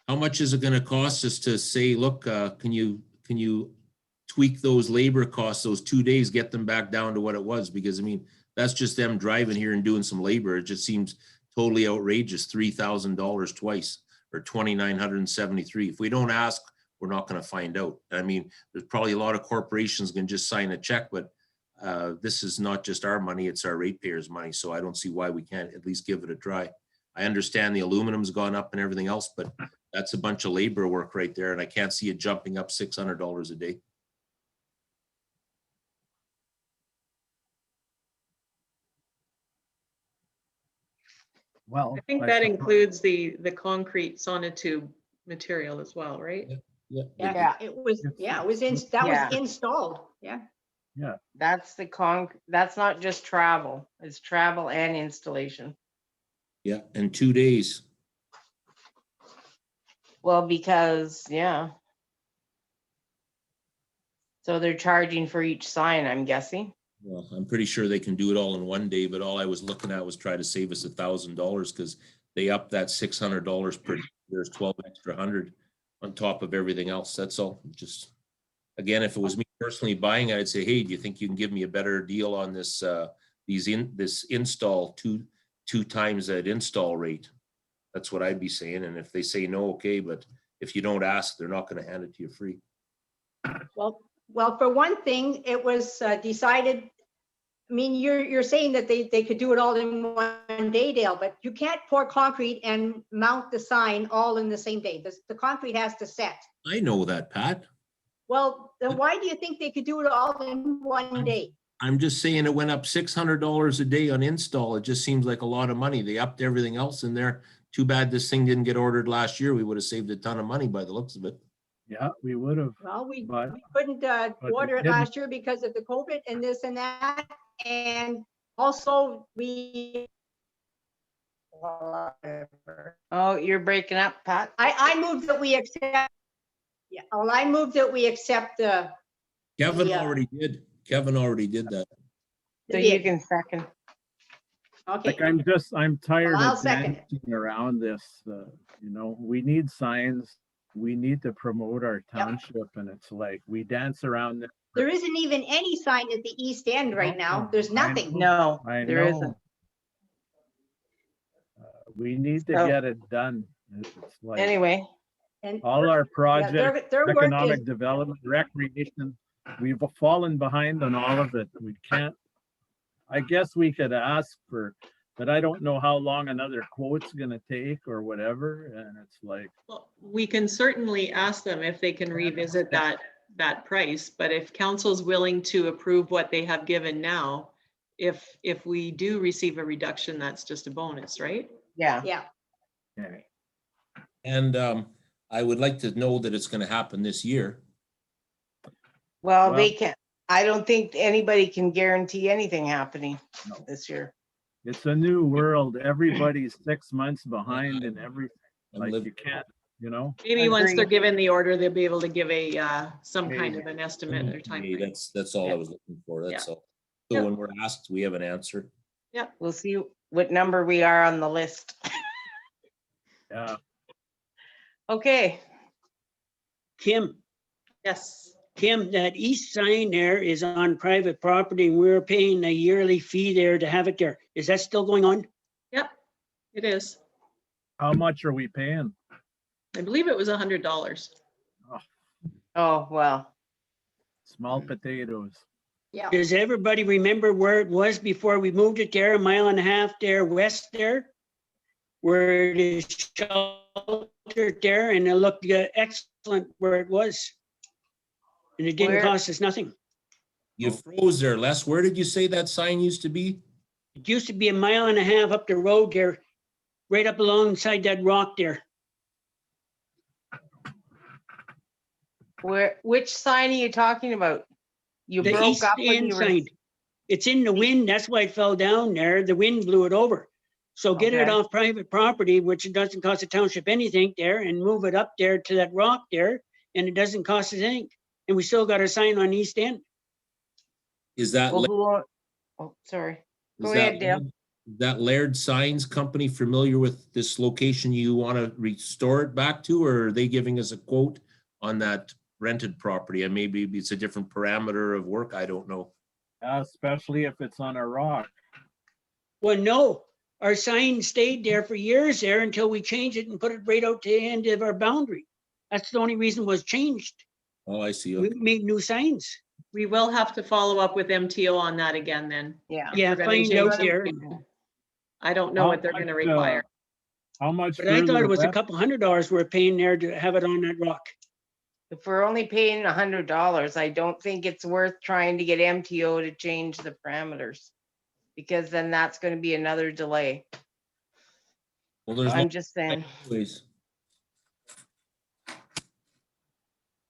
[SPEAKER 3] How much is it gonna cost us to say, look, can you tweak those labor costs, those 2 days, get them back down to what it was? Because I mean, that's just them driving here and doing some labor. It just seems totally outrageous, $3,000 twice or 2,973. If we don't ask, we're not gonna find out. I mean, there's probably a lot of corporations can just sign a check, but this is not just our money, it's our ratepayers' money. So I don't see why we can't at least give it a try. I understand the aluminum's gone up and everything else, but that's a bunch of labor work right there, and I can't see it jumping up $600 a day.
[SPEAKER 4] Well.
[SPEAKER 6] I think that includes the concrete sonotube material as well, right?
[SPEAKER 3] Yeah.
[SPEAKER 2] Yeah.
[SPEAKER 5] It was,
[SPEAKER 4] It's-
[SPEAKER 5] that was installed. Yeah.
[SPEAKER 2] That's not just travel, it's travel and installation.
[SPEAKER 3] Yeah, and 2 days.
[SPEAKER 2] Well, because, yeah. So they're charging for each sign, I'm guessing.
[SPEAKER 3] Well, I'm pretty sure they can do it all in 1 day, but all I was looking at was try to save us $1,000 because they upped that $600 per, there's 12 extra hundred on top of everything else. That's all. Just, again, if it was me personally buying it, I'd say, hey, do you think you can give me a better deal on this, this install two times that install rate? That's what I'd be saying. And if they say no, okay, but if you don't ask, they're not going to hand it to you free.
[SPEAKER 5] Well, for one thing, it was decided, I mean, you're saying that they could do it all in 1 day, Dale, but you can't pour concrete and mount the sign all in the same day. The concrete has to set.
[SPEAKER 3] I know that, Pat.
[SPEAKER 5] Well, then why do you think they could do it all in 1 day?
[SPEAKER 3] I'm just saying it went up $600 a day on install. It just seems like a lot of money. They upped everything else in there. Too bad this thing didn't get ordered last year. We would have saved a ton of money by the looks of it.
[SPEAKER 4] Yeah, we would have.
[SPEAKER 5] Well, we
[SPEAKER 4] But-
[SPEAKER 5] couldn't order it
[SPEAKER 4] didn't.
[SPEAKER 5] last year because of the COVID and this and that. And also we,
[SPEAKER 2] Oh, you're breaking up, Pat?
[SPEAKER 5] I moved that we accept, yeah, well, I moved that we accept the.
[SPEAKER 3] Kevin
[SPEAKER 5] Yeah.
[SPEAKER 3] already did. Kevin already did that.
[SPEAKER 2] So you can second.
[SPEAKER 5] Okay,
[SPEAKER 4] Like, I'm tired
[SPEAKER 5] Well, I'll
[SPEAKER 4] of
[SPEAKER 5] second it.
[SPEAKER 4] dancing around this, we need signs. We need to promote our township and it's like, we dance around.
[SPEAKER 5] there isn't even any sign at the east end right now. There's
[SPEAKER 4] I
[SPEAKER 5] nothing.
[SPEAKER 2] No,
[SPEAKER 4] I
[SPEAKER 2] there isn't.
[SPEAKER 4] know. We need to
[SPEAKER 2] So-
[SPEAKER 4] get it done. It's like
[SPEAKER 2] Anyway,
[SPEAKER 5] And
[SPEAKER 4] all our projects,
[SPEAKER 5] their work is,
[SPEAKER 4] economic development, recreation, we've fallen behind on all of it. We can't, I guess we could ask for, but I don't know how long another quote's gonna take or whatever, and it's like,
[SPEAKER 6] Well, we can certainly ask them if they can revisit that price, but if council's willing to approve what they have given now, if we do receive a reduction, that's just a bonus, right?
[SPEAKER 2] yeah.
[SPEAKER 5] yeah,
[SPEAKER 3] And I would like to know that it's going to happen this year.
[SPEAKER 2] Well, they
[SPEAKER 4] Well-
[SPEAKER 2] can't, I don't think anybody can guarantee anything happening
[SPEAKER 4] No.
[SPEAKER 2] this year.
[SPEAKER 4] it's a new world. Everybody's 6 months behind and everything.
[SPEAKER 3] I'm
[SPEAKER 4] Like,
[SPEAKER 3] living-
[SPEAKER 4] you can't, you know?
[SPEAKER 6] Maybe once they're
[SPEAKER 2] Agreed.
[SPEAKER 6] given the order, they'll be able to give a, some kind
[SPEAKER 4] Maybe.
[SPEAKER 6] of an estimate or time
[SPEAKER 3] Hey,
[SPEAKER 6] frame.
[SPEAKER 3] that's all I
[SPEAKER 6] Yeah.
[SPEAKER 3] was looking for. That's all.
[SPEAKER 6] Yeah.
[SPEAKER 3] So when we're asked, we have an answer.
[SPEAKER 2] We'll see what number we are on the list.
[SPEAKER 4] Yeah,
[SPEAKER 2] Okay,
[SPEAKER 1] Kim,
[SPEAKER 6] Yes,
[SPEAKER 1] that east sign there is on private property and we're paying a yearly fee there to have it there. Is that still going on?
[SPEAKER 6] yep, it is.
[SPEAKER 4] how much are we paying?
[SPEAKER 6] I believe it was $100.
[SPEAKER 2] oh, well,
[SPEAKER 4] Small potatoes.
[SPEAKER 5] Yeah.
[SPEAKER 1] Does everybody remember where it was before we moved it there, a mile and a half there west there? Where it is sheltered there and it looked excellent where it was. And it didn't
[SPEAKER 2] Where-
[SPEAKER 1] cost us nothing.
[SPEAKER 3] You froze there, Les. Where did you say that sign used to be?
[SPEAKER 1] It used to be a mile and a half up the road there, right up alongside that rock there.
[SPEAKER 2] which sign are you talking about? You
[SPEAKER 1] The
[SPEAKER 2] broke
[SPEAKER 1] east
[SPEAKER 2] up when
[SPEAKER 1] end
[SPEAKER 2] you were.
[SPEAKER 1] sign. It's in the wind, that's why it fell down there. The wind blew it over. So get it
[SPEAKER 2] Okay.
[SPEAKER 1] off private property, which it doesn't cost the township anything there, and move it up there to that rock there, and it doesn't cost us anything. And we still got a sign on east end.
[SPEAKER 3] Is that,
[SPEAKER 2] Well,
[SPEAKER 3] La-
[SPEAKER 2] who own- Oh, sorry.
[SPEAKER 3] is
[SPEAKER 2] Go
[SPEAKER 3] that
[SPEAKER 2] ahead, Dale.
[SPEAKER 3] Laird- that Laird Signs Company familiar with this location you want to restore it back to, or are they giving us a quote on that rented property? And maybe it's a different parameter of work. I don't know.
[SPEAKER 4] Especially if it's on a rock.
[SPEAKER 1] Well, no, our sign stayed there for years there until we changed it and put it right out to the end of our boundary. That's the only reason it was changed.
[SPEAKER 3] Oh, I see.
[SPEAKER 1] We
[SPEAKER 3] Okay.
[SPEAKER 1] made new signs.
[SPEAKER 6] We will have to follow up with MTO on that again then.
[SPEAKER 2] Yeah.
[SPEAKER 6] If
[SPEAKER 1] Yeah,
[SPEAKER 6] we're gonna
[SPEAKER 1] find
[SPEAKER 6] change
[SPEAKER 1] out
[SPEAKER 6] it.
[SPEAKER 1] there.
[SPEAKER 6] I don't know what they're gonna require.
[SPEAKER 4] How much
[SPEAKER 1] But I thought
[SPEAKER 4] further
[SPEAKER 1] it was a
[SPEAKER 4] west?
[SPEAKER 1] couple $100 we're paying there to have it on that rock.
[SPEAKER 2] If we're only paying $100, I don't think it's worth trying to get MTO to change the parameters. Because then that's gonna be another delay.
[SPEAKER 3] Well, there's
[SPEAKER 2] I'm
[SPEAKER 3] no
[SPEAKER 2] just saying.
[SPEAKER 3] ways.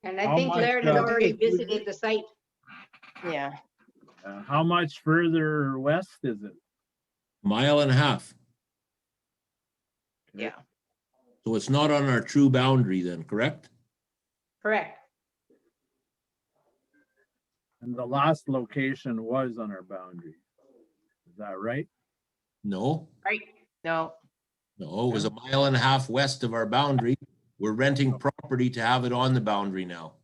[SPEAKER 5] And I
[SPEAKER 4] How
[SPEAKER 5] think
[SPEAKER 4] much,
[SPEAKER 5] Laird had already
[SPEAKER 1] Okay.
[SPEAKER 5] visited the site.
[SPEAKER 2] Yeah.
[SPEAKER 4] How much further west is it?
[SPEAKER 3] Mile and a half.
[SPEAKER 2] Yeah.
[SPEAKER 3] So it's not on our true boundary then, correct?
[SPEAKER 5] Correct.
[SPEAKER 4] And the last location was on our boundary. Is that right?
[SPEAKER 3] No,
[SPEAKER 2] Right. No.
[SPEAKER 3] no, it was a mile and a half west of our boundary. We're renting property to have it on the boundary now.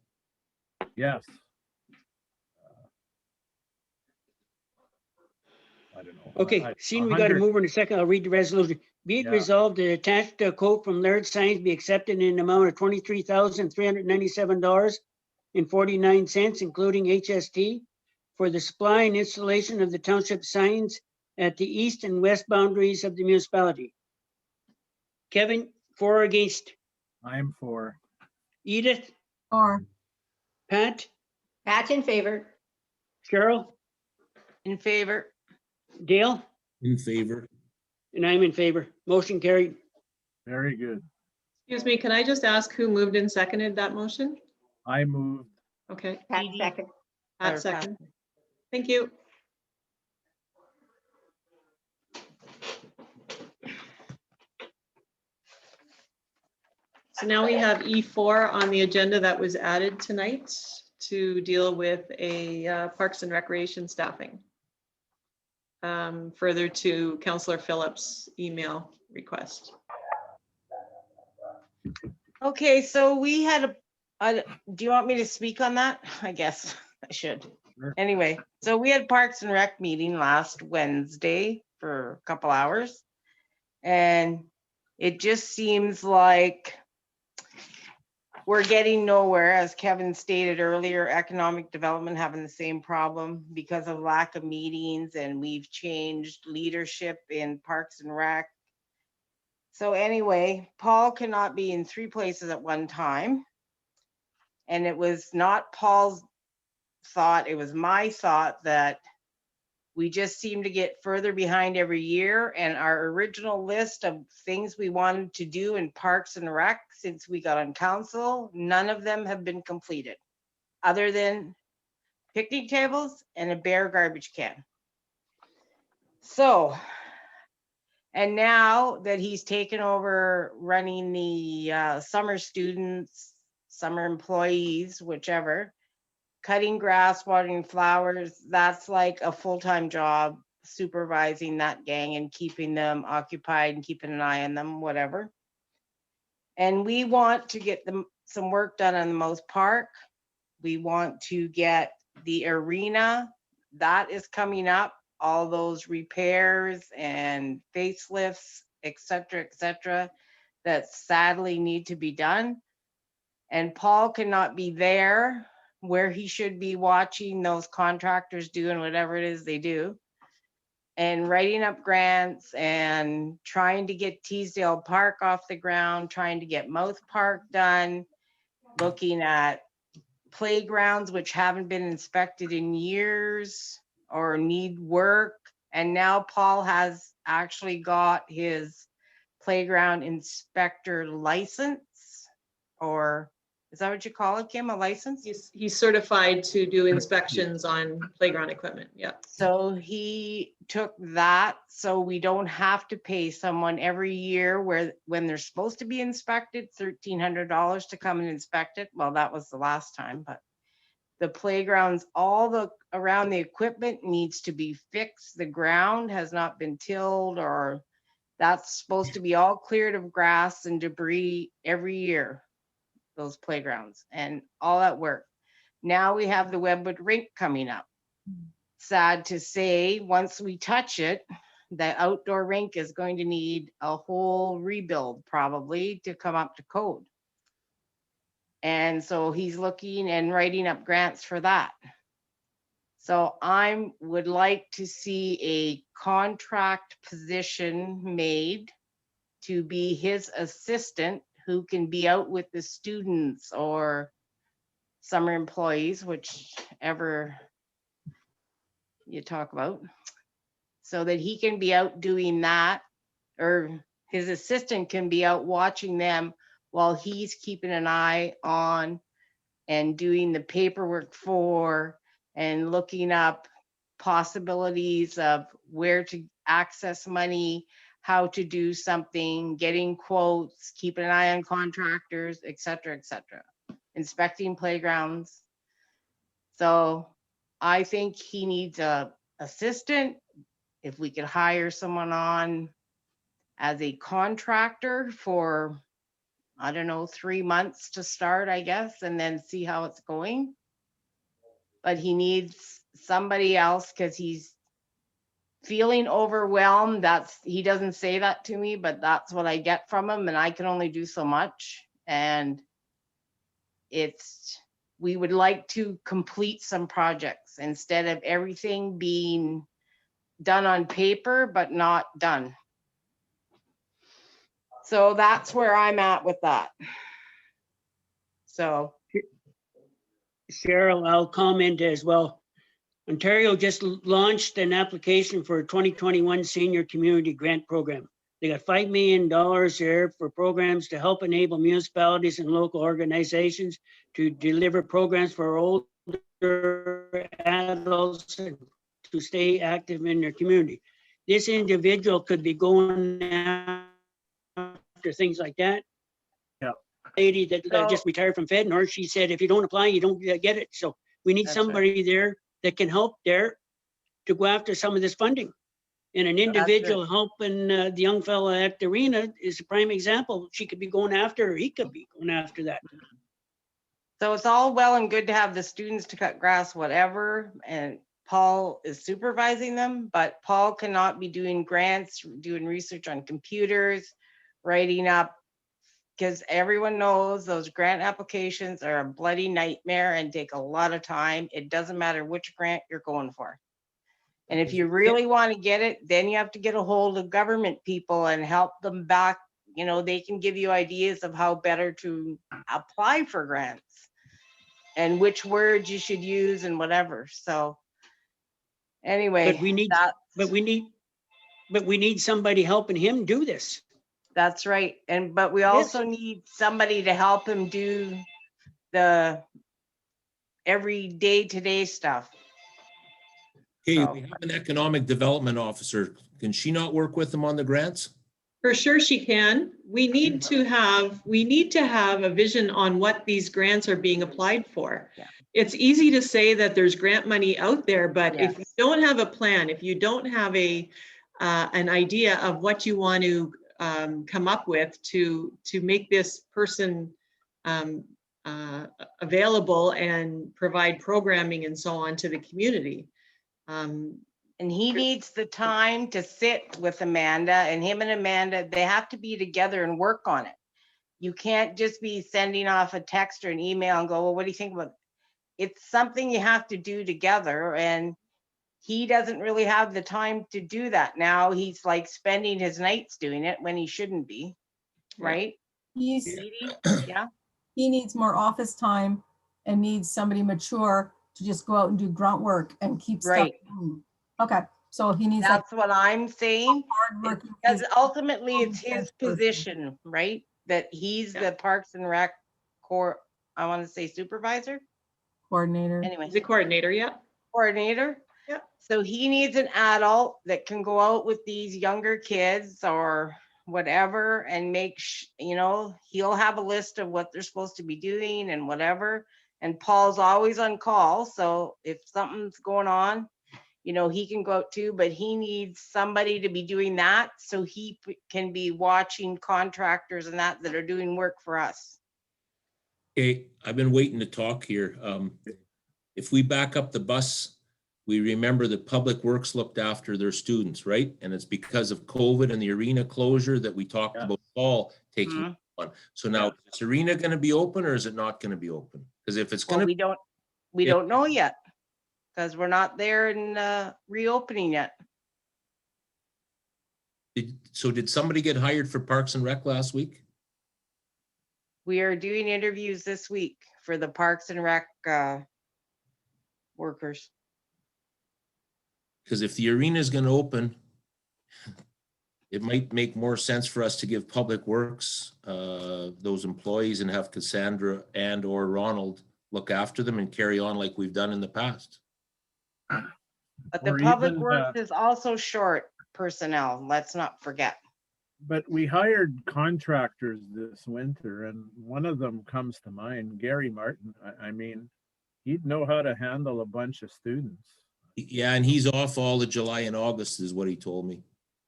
[SPEAKER 4] Yes. I don't know.
[SPEAKER 1] Okay, seeing we got to
[SPEAKER 4] 100
[SPEAKER 1] move in a second, I'll read the resolution. Be it
[SPEAKER 4] Yeah.
[SPEAKER 1] resolved, the attached quote from Laird Signs be accepted in an amount of $23,397.49, including HST, for the supply and installation of the township signs at the east and west boundaries of the municipality. Kevin, for or against?
[SPEAKER 4] I'm for.
[SPEAKER 1] Edith,
[SPEAKER 7] Or,
[SPEAKER 1] Pat,
[SPEAKER 5] Pat's in favor.
[SPEAKER 1] Cheryl,
[SPEAKER 2] In favor.
[SPEAKER 1] Dale,
[SPEAKER 3] In favor.
[SPEAKER 1] and I'm in favor. Motion carried.
[SPEAKER 4] Very good.
[SPEAKER 6] Excuse me, can I just ask who moved and seconded that motion?
[SPEAKER 4] I moved.
[SPEAKER 6] Okay,
[SPEAKER 5] Pat
[SPEAKER 2] Dee Dee.
[SPEAKER 5] second.
[SPEAKER 2] Or
[SPEAKER 6] Pat second. Thank you. So now we have E4 on the agenda that was added tonight to deal with a Parks and Recreation staffing. Further to Councillor Phillips' email request.
[SPEAKER 2] Okay, so we had do you want me to speak on that? I guess I should.
[SPEAKER 4] Sure.
[SPEAKER 2] Anyway, so we had Parks and Rec meeting last Wednesday for a couple hours. And it just seems like we're getting nowhere, as Kevin stated earlier, economic development having the same problem because of lack of meetings, and we've changed leadership in Parks and Rec. So anyway, Paul cannot be in 3 places at one time. And it was not Paul's thought, it was my thought that we just seem to get further behind every year, and our original list of things we wanted to do in Parks and Rec since we got on council, none of them have been completed, other than picnic tables and a bare garbage can. So And now that he's taken over running the summer students, summer employees, whichever, cutting grass, watering flowers, that's like a full-time job, supervising that gang and keeping them occupied and keeping an eye on them, whatever. And we want to get them some work done on the Mouse Park. We want to get the arena, that is coming up, all those repairs and facelifts, et cetera, that sadly need to be done. And Paul cannot be there where he should be watching those contractors doing whatever it is they do, and writing up grants and trying to get Teasdale Park off the ground, trying to get Mouth Park done, looking at playgrounds which haven't been inspected in years or need work. And now Paul has actually got his playground inspector license, or is that what you call it, Kim, a license?
[SPEAKER 6] He's certified to do inspections on playground equipment. Yeah.
[SPEAKER 2] So he took that, so we don't have to pay someone every year when they're supposed to be inspected, $1,300 to come and inspect it. Well, that was the last time, but the playgrounds, around the equipment needs to be fixed. The ground has not been tilled, or that's supposed to be all cleared of grass and debris every year, those playgrounds and all that work. Now we have the Webwood rink coming up. Sad to say, once we touch it, the outdoor rink is going to need a whole rebuild probably to come up to code. And so he's looking and writing up grants for that. So I would like to see a contract position made to be his assistant, who can be out with the students or summer employees, whichever you talk about, so that he can be out doing that, or his assistant can be out watching them while he's keeping an eye on and doing the paperwork for and looking up possibilities of where to access money, how to do something, getting quotes, keeping an eye on contractors, et cetera, inspecting playgrounds. So I think he needs a assistant. If we could hire someone on as a contractor for, I don't know, 3 months to start, I guess, and then see how it's going. But he needs somebody else because he's feeling overwhelmed. He doesn't say that to me, but that's what I get from him, and I can only do so much. And we would like to complete some projects instead of everything being done on paper but not done. So that's where I'm at with that. So
[SPEAKER 1] Cheryl, I'll comment as well. Ontario just launched an application for a 2021 Senior Community Grant Program. They got $5 million there for programs to help enable municipalities and local organizations to deliver programs for older adults and to stay active in their community. This individual could be going after things like that.
[SPEAKER 4] Yeah.
[SPEAKER 1] Lady that just retired from Fed, or she said, if you don't apply, you don't get it. So we need somebody there that can help there to go after some of this funding. And an individual helping the young fella at the arena is a prime example. She could be going after, or he could be going after that.
[SPEAKER 2] So it's all well and good to have the students to cut grass, whatever, and Paul is supervising them, but Paul cannot be doing grants, doing research on computers, writing up, because everyone knows those grant applications are a bloody nightmare and take a lot of time. It doesn't matter which grant you're going for. And if you really want to get it, then you have to get a hold of government people and help them back. You know, they can give you ideas of how better to apply for grants and which words you should use and whatever. So anyway,
[SPEAKER 1] but we need somebody helping him do this.
[SPEAKER 2] That's right. But we also need somebody to help him do the every day-to-day stuff.
[SPEAKER 3] Okay,
[SPEAKER 2] So-
[SPEAKER 3] we have an economic development officer. Can she not work with them on the grants?
[SPEAKER 6] For sure she can. We need to have a vision on what these grants are being applied for.
[SPEAKER 2] Yeah.
[SPEAKER 6] It's easy to say that there's grant money out there, but if you
[SPEAKER 2] Yes.
[SPEAKER 6] don't have a plan, if you don't have an idea of what you want to come up with to make this person available and provide programming and so on to the community.
[SPEAKER 2] And he needs the time to sit with Amanda, and him and Amanda, they have to be together and work on it. You can't just be sending off a text or an email and go, well, what do you think about it? It's something you have to do together, and he doesn't really have the time to do that now. He's like spending his nights doing it when he shouldn't be,
[SPEAKER 6] Yeah.
[SPEAKER 2] right?
[SPEAKER 7] He's,
[SPEAKER 2] Edie? Yeah,
[SPEAKER 7] he needs more office time and needs somebody mature to just go out and do grunt work and keep stuff.
[SPEAKER 2] right.
[SPEAKER 7] moving. Okay, so he needs like
[SPEAKER 2] That's what I'm saying.
[SPEAKER 7] hardworking.
[SPEAKER 2] Because ultimately it's
[SPEAKER 7] common
[SPEAKER 2] his
[SPEAKER 7] sense person.
[SPEAKER 2] position, right? That he's
[SPEAKER 6] Yeah.
[SPEAKER 2] the Parks and Rec core, I want to say supervisor,
[SPEAKER 7] Coordinator.
[SPEAKER 2] anyway,
[SPEAKER 6] The coordinator, yeah.
[SPEAKER 2] coordinator.
[SPEAKER 6] Yeah.
[SPEAKER 2] So he needs an adult that can go out with these younger kids or whatever and make, he'll have a list of what they're supposed to be doing and whatever. And Paul's always on call. So if something's going on, he can go out too, but he needs somebody to be doing that so he can be watching contractors and that are doing work for us.
[SPEAKER 3] Okay, I've been waiting to talk here. If we back up the bus, we remember that Public Works looked after their students, right? And it's because of COVID and the arena closure that we talked
[SPEAKER 4] Yeah.
[SPEAKER 3] about Paul taking
[SPEAKER 2] Mhm.
[SPEAKER 3] on. So now, is this arena going to be open or is it not going to be open? Because if it's going
[SPEAKER 2] Well,
[SPEAKER 3] to,
[SPEAKER 2] we
[SPEAKER 3] Yeah.
[SPEAKER 2] don't know yet because we're not there in reopening yet.
[SPEAKER 3] did somebody get hired for Parks and Rec last week?
[SPEAKER 2] We are doing interviews this week for the Parks and Rec workers.
[SPEAKER 3] Because if the arena is going to open, it might make more sense for us to give Public Works those employees and have Cassandra and or Ronald look after them and carry on like we've done in the past.
[SPEAKER 2] But the
[SPEAKER 4] Or
[SPEAKER 2] Public
[SPEAKER 4] even,
[SPEAKER 2] Works is also short personnel, let's not forget.
[SPEAKER 4] But we hired contractors this winter, and one of them comes to mind, Gary Martin. I mean, he'd know how to handle a bunch of students.
[SPEAKER 3] Yeah, and he's off all of July and August is what he told me.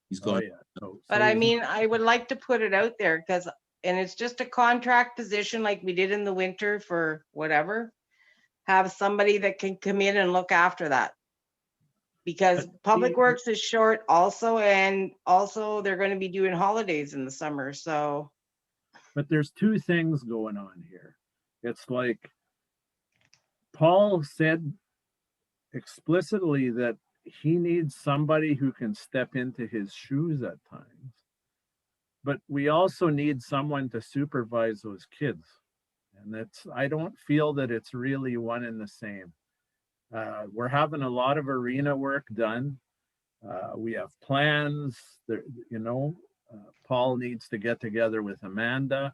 [SPEAKER 3] He's
[SPEAKER 4] Oh,
[SPEAKER 3] gone.
[SPEAKER 4] yeah. So
[SPEAKER 2] But I
[SPEAKER 4] he's
[SPEAKER 2] mean,
[SPEAKER 4] not-
[SPEAKER 2] I would like to put it out there and it's just a contract position like we did in the winter for whatever. Have somebody that can come in and look after that. Because Public Works is short also, and also they're going to be doing holidays in the summer, so.
[SPEAKER 4] But there's two things going on here. It's like Paul said explicitly that he needs somebody who can step into his shoes at times. But we also need someone to supervise those kids. And I don't feel that it's really one and the same. We're having a lot of arena work done. We have plans there, Paul needs to get together with Amanda.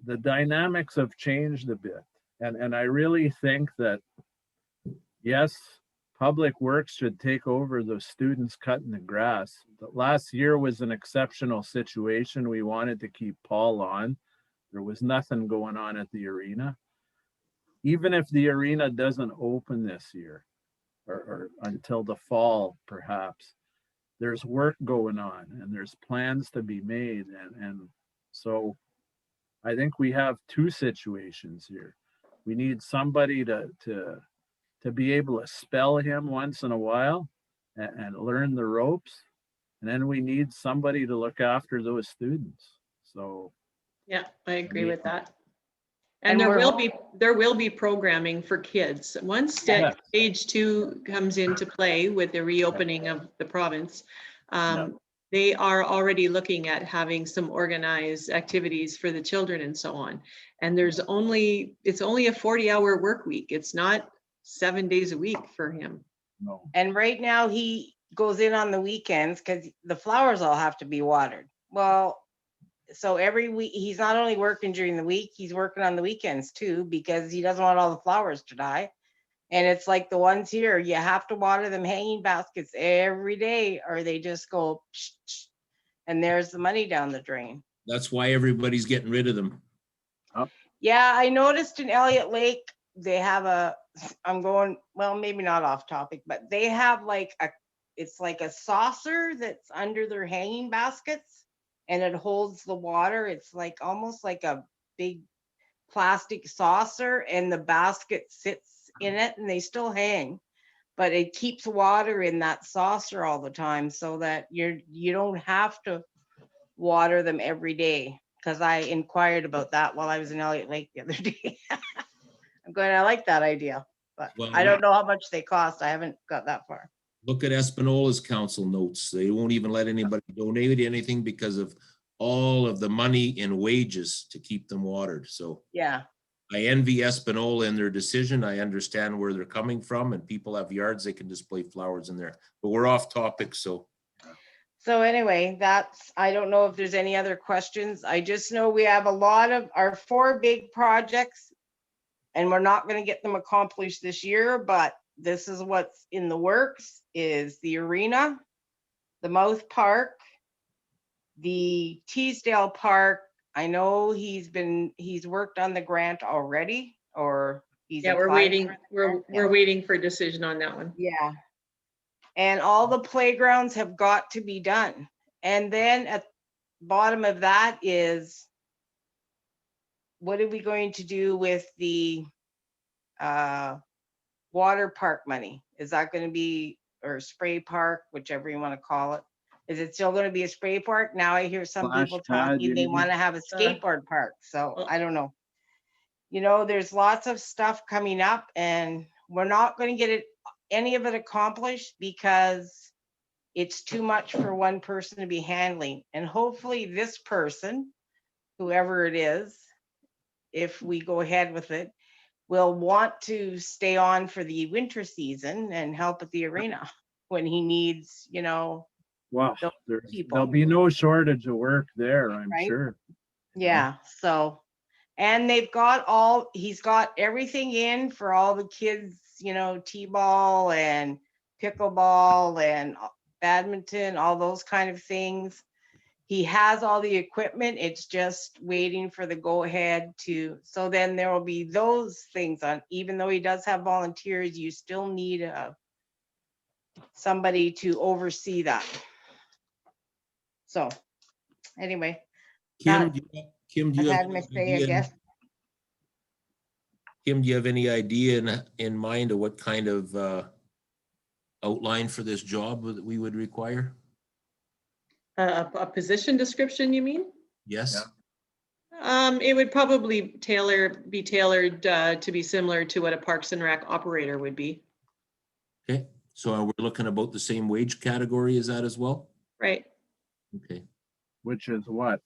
[SPEAKER 4] The dynamics have changed a bit. And I really think that, yes, Public Works should take over the students cutting the grass. But last year was an exceptional situation. We wanted to keep Paul on. There was nothing going on at the arena. Even if the arena doesn't open this year or until the fall, perhaps, there's work going on and there's plans to be made. And so I think we have two situations here. We need somebody to be able to spell him once in a while and learn the ropes. And then we need somebody to look after those students. So
[SPEAKER 6] Yeah, I agree
[SPEAKER 4] Yeah.
[SPEAKER 6] with that.
[SPEAKER 2] And
[SPEAKER 6] And there
[SPEAKER 2] we're-
[SPEAKER 6] will be programming for kids. Once
[SPEAKER 4] Yeah.
[SPEAKER 6] stage 2 comes into play with the reopening of the province, they are already looking at having some organized activities for the children and so on. And it's only a 40-hour work week. It's not 7 days a week for him.
[SPEAKER 4] no.
[SPEAKER 2] And right now he goes in on the weekends because the flowers all have to be watered. Well, so every week, he's not only working during the week, he's working on the weekends too, because he doesn't want all the flowers to die. And it's like the ones here, you have to water them hanging baskets every day or they just go psh, psh, and there's the money down the drain.
[SPEAKER 3] That's why everybody's getting rid of them.
[SPEAKER 2] Yeah, I noticed in Elliott Lake, they have I'm going, well, maybe not off topic, but they have like it's like a saucer that's under their hanging baskets and it holds the water. It's like almost like a big plastic saucer and the basket sits in it and they still hang, but it keeps water in that saucer all the time so that you don't have to water them every day. Because I inquired about that while I was in Elliott Lake the other day. I like that idea, but
[SPEAKER 3] Well,
[SPEAKER 2] I don't know how much they cost. I haven't got that far.
[SPEAKER 3] Look at Espinola's council notes. They won't even let anybody donate anything because of all of the money in wages to keep them watered. So
[SPEAKER 2] Yeah.
[SPEAKER 3] I envy Espinola in their decision. I understand where they're coming from, and people have yards, they can display flowers in there. But we're off topic, so.
[SPEAKER 2] So anyway, I don't know if there's any other questions. I just know we have a lot of our 4 big projects and we're not going to get them accomplished this year, but this is what's in the works is the arena, the Mouth Park, the Teasdale Park. I know he's worked on the grant already, or he's
[SPEAKER 6] Yeah, we're
[SPEAKER 2] applied
[SPEAKER 6] waiting,
[SPEAKER 2] for the grant.
[SPEAKER 6] we're waiting for a decision on that one.
[SPEAKER 2] Yeah. And all the playgrounds have got to be done. And then at the bottom of that is, what are we going to do with the water park money? Is that going to be, or spray park, whichever you want to call it? Is it still going to be a spray park? Now I hear some
[SPEAKER 4] Splash
[SPEAKER 2] people
[SPEAKER 4] pad,
[SPEAKER 2] talking,
[SPEAKER 4] you
[SPEAKER 2] they
[SPEAKER 4] mean?
[SPEAKER 2] want to have a skateboard park. So
[SPEAKER 6] well-
[SPEAKER 2] I don't know. You know, there's lots of stuff coming up and we're not going to get any of it accomplished because it's too much for one person to be handling. And hopefully this person, whoever it is, if we go ahead with it, will want to stay on for the winter season and help at the arena when he needs,
[SPEAKER 4] Well,
[SPEAKER 2] Those
[SPEAKER 4] there's,
[SPEAKER 2] people.
[SPEAKER 4] there'll be no shortage of work there, I'm
[SPEAKER 2] Right?
[SPEAKER 4] sure.
[SPEAKER 2] Yeah, so, and he's got everything in for all the kids, t-ball and pickleball and badminton, all those kind of things. He has all the equipment. It's just waiting for the go ahead so then there will be those things on, even though he does have volunteers, you still need somebody to oversee that. So anyway,
[SPEAKER 3] Kim, do
[SPEAKER 2] I've
[SPEAKER 3] you have
[SPEAKER 2] had my
[SPEAKER 3] any
[SPEAKER 2] say, I
[SPEAKER 3] idea?
[SPEAKER 2] guess.
[SPEAKER 3] Kim, do you have any idea in mind of what kind of outline for this job that we would require?
[SPEAKER 6] A position description, you mean?
[SPEAKER 3] Yes?
[SPEAKER 4] Yeah.
[SPEAKER 6] It would probably be tailored to be similar to what a Parks and Rec operator would be,
[SPEAKER 3] Okay, so we're looking about the same wage category as that as well?
[SPEAKER 6] right?
[SPEAKER 3] Okay.
[SPEAKER 4] Which is what?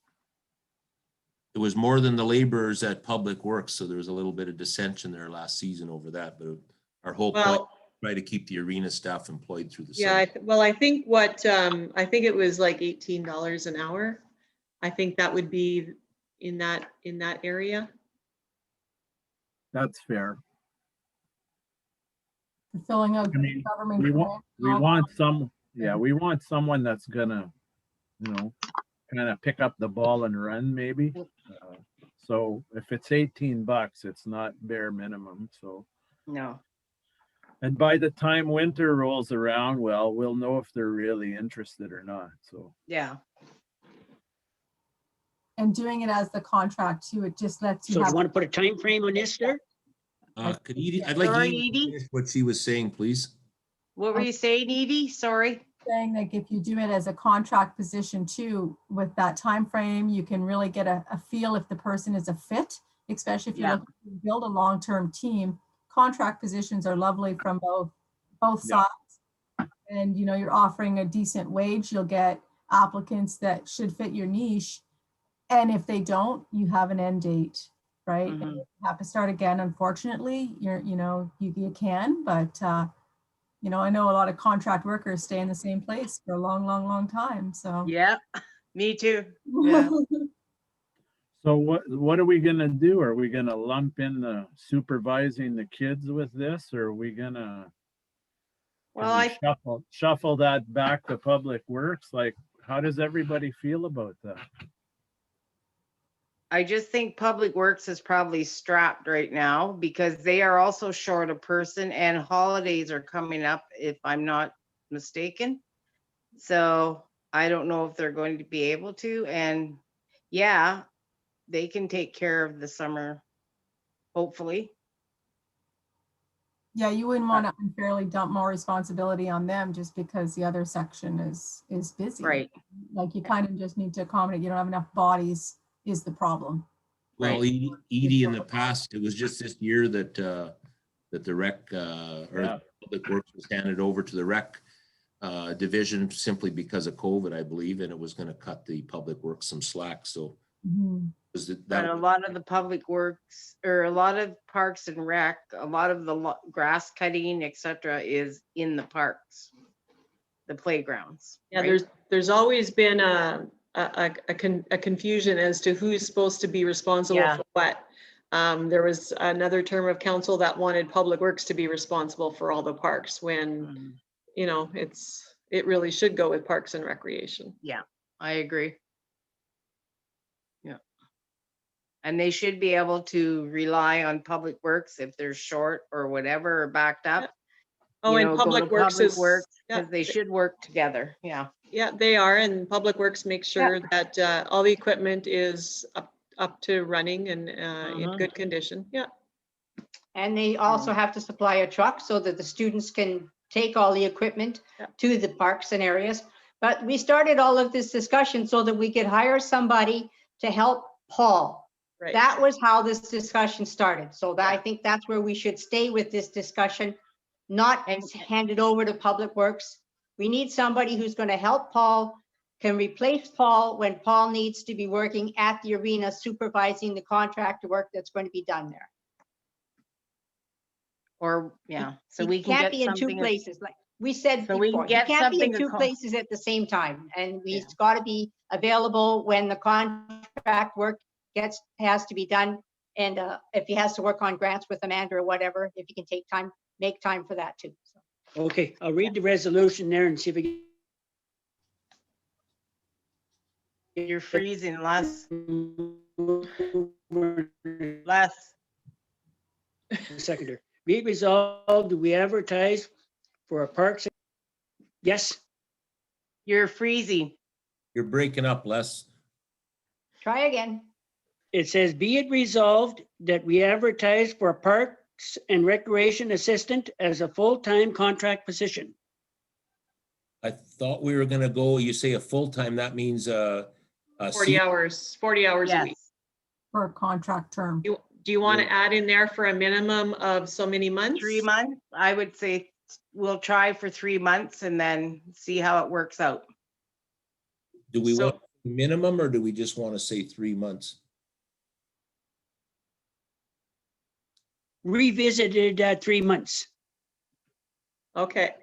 [SPEAKER 3] It was more than the laborers at Public Works, so there was a little bit of dissension there last season over that, but our whole point,
[SPEAKER 6] Well,
[SPEAKER 3] try to keep the arena staff employed through the
[SPEAKER 6] yeah,
[SPEAKER 3] summer.
[SPEAKER 6] I think I think it was like $18 an hour. I think that would be in that area.
[SPEAKER 4] That's fair.
[SPEAKER 7] Filling out
[SPEAKER 4] I mean,
[SPEAKER 7] government.
[SPEAKER 4] we
[SPEAKER 7] grants
[SPEAKER 4] We
[SPEAKER 7] and all
[SPEAKER 4] want we want someone that's gonna, kind of pick up the ball and run maybe. So if it's $18, it's not bare minimum, so.
[SPEAKER 2] No.
[SPEAKER 4] And by the time winter rolls around, well, we'll know if they're really interested or not, so.
[SPEAKER 2] Yeah.
[SPEAKER 7] And doing it as the contract too, it just lets
[SPEAKER 1] So
[SPEAKER 7] you
[SPEAKER 1] do
[SPEAKER 7] have.
[SPEAKER 1] you want to put a time frame on this, sir?
[SPEAKER 3] Could Edie, I'd like
[SPEAKER 2] Sorry,
[SPEAKER 3] Edie to
[SPEAKER 2] Edie?
[SPEAKER 3] finish what she was saying, please.
[SPEAKER 2] What were you saying, Edie? Sorry.
[SPEAKER 7] Saying like if you do it as a contract position too, with that time frame, you can really get a feel if the person is a fit, especially if you're
[SPEAKER 2] Yeah.
[SPEAKER 7] looking to build a long-term team. Contract positions are lovely from both
[SPEAKER 4] Yeah.
[SPEAKER 7] sides. And you're offering a decent wage, you'll get applicants that should fit your niche. And if they don't, you have an end date, right? And
[SPEAKER 2] Mhm.
[SPEAKER 7] you have to start again. Unfortunately, you can, but I know a lot of contract workers stay in the same place for a long, long, long time. So
[SPEAKER 2] Yeah, me too. Yeah.
[SPEAKER 4] So what are we gonna do? Are we gonna lump in the supervising the kids with this, or are we gonna? can
[SPEAKER 2] Well,
[SPEAKER 4] we shuffle that back to Public Works? Like, how does everybody feel about that?
[SPEAKER 2] I just think Public Works is probably strapped right now because they are also short a person and holidays are coming up, if I'm not mistaken. So I don't know if they're going to be able to, and yeah, they can take care of the summer, hopefully.
[SPEAKER 7] Yeah, you wouldn't want to unfairly dump more responsibility on them just because the other section is busy.
[SPEAKER 2] Right.
[SPEAKER 7] Like you kind of just need to accommodate, you don't have enough bodies is the problem.
[SPEAKER 3] Well,
[SPEAKER 2] Right.
[SPEAKER 3] Edie, in the past, it was just this year that, that the rec, or
[SPEAKER 4] Yeah.
[SPEAKER 3] Public Works was handed over to the rec division simply because of COVID, I believe, and it was gonna cut the Public Works some slack, so.
[SPEAKER 7] Mhm.
[SPEAKER 3] Was it
[SPEAKER 2] But a
[SPEAKER 3] that,
[SPEAKER 2] lot of the Public Works, or a lot of Parks and Rec, a lot of the grass cutting, et cetera, is in the parks, the playgrounds.
[SPEAKER 6] Yeah,
[SPEAKER 2] right?
[SPEAKER 6] there's always been a confusion as to who's supposed to be responsible
[SPEAKER 2] Yeah.
[SPEAKER 6] for what. There was another term of council that wanted Public Works to be responsible for all the parks when,
[SPEAKER 2] Mm,
[SPEAKER 6] you know, it really should go with Parks and Recreation.
[SPEAKER 2] Yeah, I agree. Yeah. And they should be able to rely on Public Works if they're short or whatever or backed up.
[SPEAKER 6] Oh,
[SPEAKER 2] you
[SPEAKER 6] and
[SPEAKER 2] know, go to
[SPEAKER 6] Public Works
[SPEAKER 2] Public
[SPEAKER 6] is,
[SPEAKER 2] Works,
[SPEAKER 6] yeah,
[SPEAKER 2] 'cause they should work together. Yeah.
[SPEAKER 6] yeah, they are, and Public Works makes sure that all the equipment is up to running and in
[SPEAKER 2] Mhm.
[SPEAKER 6] good condition. Yeah.
[SPEAKER 5] And they also have to supply a truck so that the students can take all the equipment
[SPEAKER 6] Yeah.
[SPEAKER 5] to the parks and areas. But we started all of this discussion so that we could hire somebody to help Paul.
[SPEAKER 6] Right.
[SPEAKER 5] That was how this discussion started. So I
[SPEAKER 6] Yeah.
[SPEAKER 5] think that's where we should stay with this discussion, not hand it over to Public Works. We need somebody who's going to help Paul, can replace Paul when Paul needs to be working at the arena supervising the contractor work that's going to be done there.
[SPEAKER 2] Or, yeah, so
[SPEAKER 5] You
[SPEAKER 2] we can
[SPEAKER 5] can't
[SPEAKER 2] get
[SPEAKER 5] be in two
[SPEAKER 2] something.
[SPEAKER 5] places, like we said
[SPEAKER 2] So we can
[SPEAKER 5] before. You
[SPEAKER 2] get
[SPEAKER 5] can't be in
[SPEAKER 2] something
[SPEAKER 5] two places at the same time. And
[SPEAKER 2] Yeah.
[SPEAKER 5] we've got to be available when the contract work has to be done. And if he has to work on grants with Amanda or whatever, if he can take time, make time for that too. So,
[SPEAKER 1] Okay, I'll read the resolution there and see if we
[SPEAKER 2] You're freezing, Les.
[SPEAKER 1] can.
[SPEAKER 2] Les.
[SPEAKER 1] Seconder. Be it resolved, do we advertise for a parks? Yes,
[SPEAKER 2] You're freezing.
[SPEAKER 3] you're breaking up, Les.
[SPEAKER 5] try again.
[SPEAKER 1] it says, be it resolved that we advertise for a parks and recreation assistant as a full-time contract position.
[SPEAKER 3] I thought we were gonna go, you say a full-time, that means,
[SPEAKER 6] 40 hours a week.
[SPEAKER 2] Yes.
[SPEAKER 7] For a contract term.
[SPEAKER 6] Do you want to
[SPEAKER 3] Yeah.
[SPEAKER 6] add in there for a minimum of so many months?
[SPEAKER 2] 3 months, I would say we'll try for 3 months and then see how it works out.
[SPEAKER 3] Do we
[SPEAKER 6] So-
[SPEAKER 3] want minimum, or do we just want to say 3 months?
[SPEAKER 1] Revisited 3 months.
[SPEAKER 6] Okay.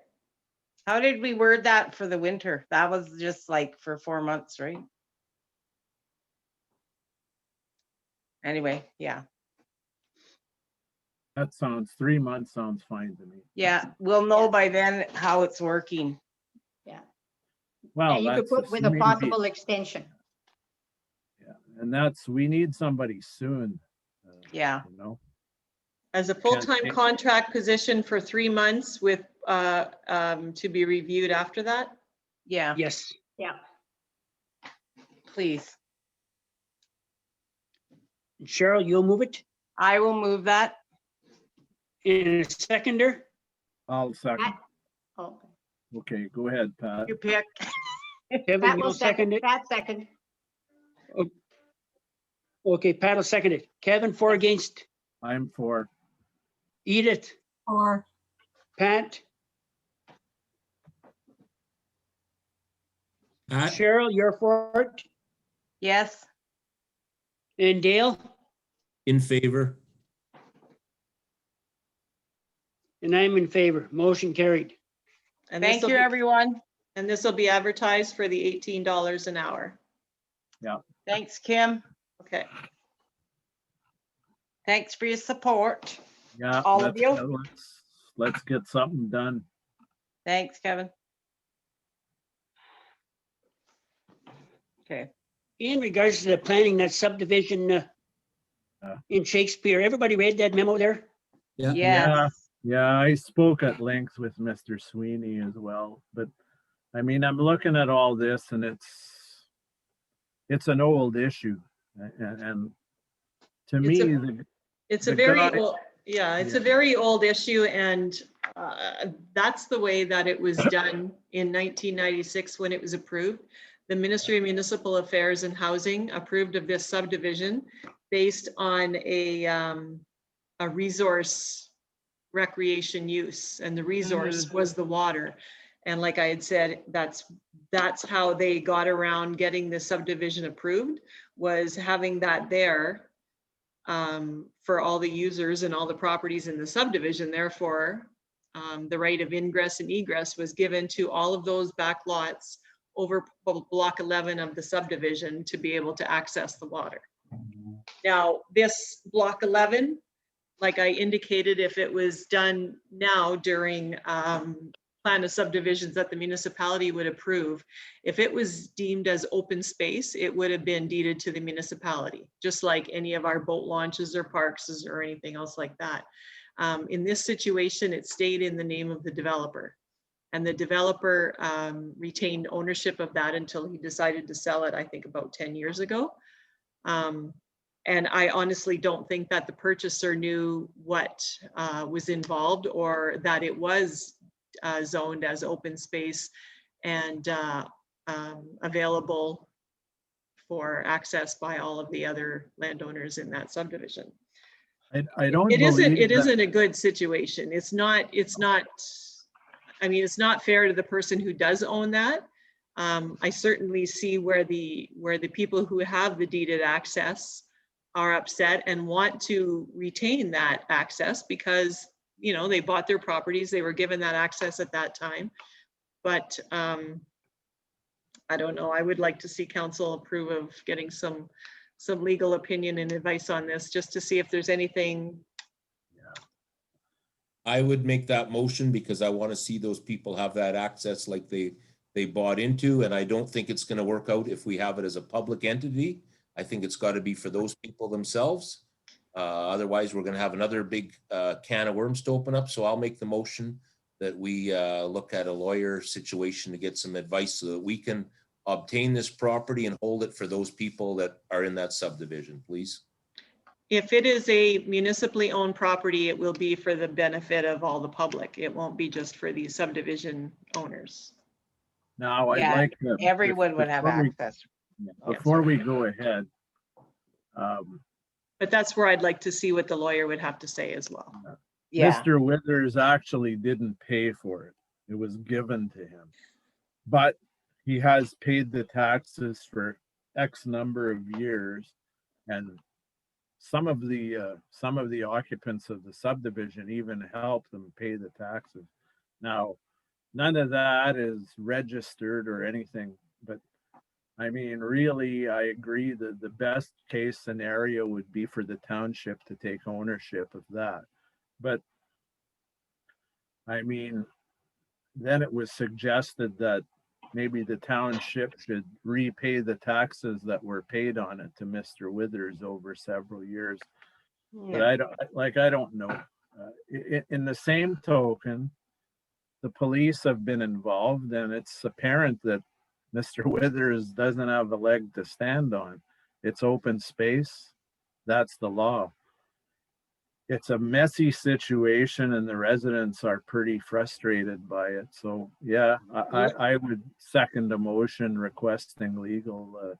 [SPEAKER 2] How did we word that for the winter? That was just like for 4 months, right? Anyway, yeah,
[SPEAKER 4] That sounds, 3 months sounds fine to me.
[SPEAKER 2] yeah, we'll know by then how it's working.
[SPEAKER 4] Well,
[SPEAKER 5] And you could
[SPEAKER 4] that's
[SPEAKER 5] put with a
[SPEAKER 4] maybe-
[SPEAKER 5] possible extension.
[SPEAKER 4] Yeah, and that's, we need somebody soon.
[SPEAKER 2] Yeah.
[SPEAKER 4] You know,
[SPEAKER 6] As a full-time
[SPEAKER 4] take-
[SPEAKER 6] contract position for 3 months with, to be reviewed after that?
[SPEAKER 2] Yeah,
[SPEAKER 1] Yes,
[SPEAKER 5] Yeah.
[SPEAKER 2] please.
[SPEAKER 1] Cheryl, you'll move it
[SPEAKER 2] I will move that.
[SPEAKER 1] in a seconder.
[SPEAKER 4] I'll second.
[SPEAKER 5] Oh,
[SPEAKER 4] Okay, go ahead, Pat.
[SPEAKER 2] You pick.
[SPEAKER 1] Kevin,
[SPEAKER 5] Pat
[SPEAKER 1] you'll
[SPEAKER 5] will
[SPEAKER 1] second
[SPEAKER 5] second,
[SPEAKER 1] it.
[SPEAKER 5] Pat second.
[SPEAKER 1] Okay, Pat will second it. Kevin, for, against,
[SPEAKER 4] I'm for.
[SPEAKER 1] Edith,
[SPEAKER 7] Or
[SPEAKER 1] Pat,
[SPEAKER 3] Pat,
[SPEAKER 1] Cheryl, you're for it,
[SPEAKER 2] Yes,
[SPEAKER 1] and Dale,
[SPEAKER 3] in favor?
[SPEAKER 1] and I'm in favor. Motion carried.
[SPEAKER 6] And
[SPEAKER 2] thank
[SPEAKER 6] this'll
[SPEAKER 2] you,
[SPEAKER 6] be-
[SPEAKER 2] everyone.
[SPEAKER 6] And this will be advertised for the $18 an hour.
[SPEAKER 2] Thanks, Kim.
[SPEAKER 6] Okay.
[SPEAKER 2] Thanks for your support.
[SPEAKER 4] Yeah,
[SPEAKER 2] All of you?
[SPEAKER 4] let's get something done.
[SPEAKER 2] Thanks, Kevin. Okay.
[SPEAKER 1] In regards to the planning that subdivision in Shakespeare, everybody read that memo there?
[SPEAKER 3] Yeah.
[SPEAKER 2] Yes.
[SPEAKER 4] Yeah, I spoke at length with Mr. Sweeney as well, but I mean, I'm looking at all this and it's an old issue. And to
[SPEAKER 6] It's
[SPEAKER 4] me,
[SPEAKER 6] It's a
[SPEAKER 4] the
[SPEAKER 6] very
[SPEAKER 4] guy-
[SPEAKER 6] old, yeah, it's a
[SPEAKER 4] Yeah.
[SPEAKER 6] very old issue, and that's the way that it was done in 1996 when it was approved. The Ministry of Municipal Affairs and Housing approved of this subdivision based on a resource recreation use, and the resource was the water. And like I had said, that's how they got around getting the subdivision approved, was having that there for all the users and all the properties in the subdivision. Therefore, the right of ingress and egress was given to all of those back lots over block 11 of the subdivision to be able to access the water. Now, this block 11, like I indicated, if it was done now during plan of subdivisions that the municipality would approve, if it was deemed as open space, it would have been deeded to the municipality, just like any of our boat launches or parks or anything else like that. In this situation, it stayed in the name of the developer, and the developer retained ownership of that until he decided to sell it, I think about 10 years ago. And I honestly don't think that the purchaser knew what was involved, or that it was zoned as open space and available for access by all of the other landowners in that subdivision.
[SPEAKER 4] I don't
[SPEAKER 6] It
[SPEAKER 4] believe that.
[SPEAKER 6] isn't a good situation. It's not, I mean, it's not fair to the person who does own that. I certainly see where the people who have the deeded access are upset and want to retain that access because, you know, they bought their properties, they were given that access at that time. But I don't know, I would like to see council approve of getting some legal opinion and advice on this, just to see if there's anything.
[SPEAKER 3] I would make that motion because I want to see those people have that access like they bought into, and I don't think it's going to work out if we have it as a public entity. I think it's got to be for those people themselves. Otherwise, we're going to have another big can of worms to open up. So I'll make the motion that we look at a lawyer situation to get some advice so that we can obtain this property and hold it for those people that are in that subdivision, please.
[SPEAKER 6] If it is a municipally owned property, it will be for the benefit of all the public. It won't be just for the subdivision owners.
[SPEAKER 4] Now, I'd
[SPEAKER 2] Yeah,
[SPEAKER 4] like to.
[SPEAKER 2] Everyone would have
[SPEAKER 4] before we-
[SPEAKER 2] access.
[SPEAKER 4] Before we go ahead,
[SPEAKER 6] But that's where I'd like to see what the lawyer would have to say as well.
[SPEAKER 2] Yeah,
[SPEAKER 4] Mr. Withers actually didn't pay for it. It was given to him. But he has paid the taxes for X number of years. And some of the occupants of the subdivision even helped them pay the taxes. Now, none of that is registered or anything, but I mean, really, I agree that the best case scenario would be for the township to take ownership of that. But I mean, then it was suggested that maybe the township should repay the taxes that were paid on it to Mr. Withers over several years. But I don't know. In the same token, the police have been involved, and it's apparent that Mr. Withers doesn't have a leg to stand on. It's open space. That's the law. It's a messy situation and the residents are pretty frustrated by it. So yeah, I would second a motion requesting legal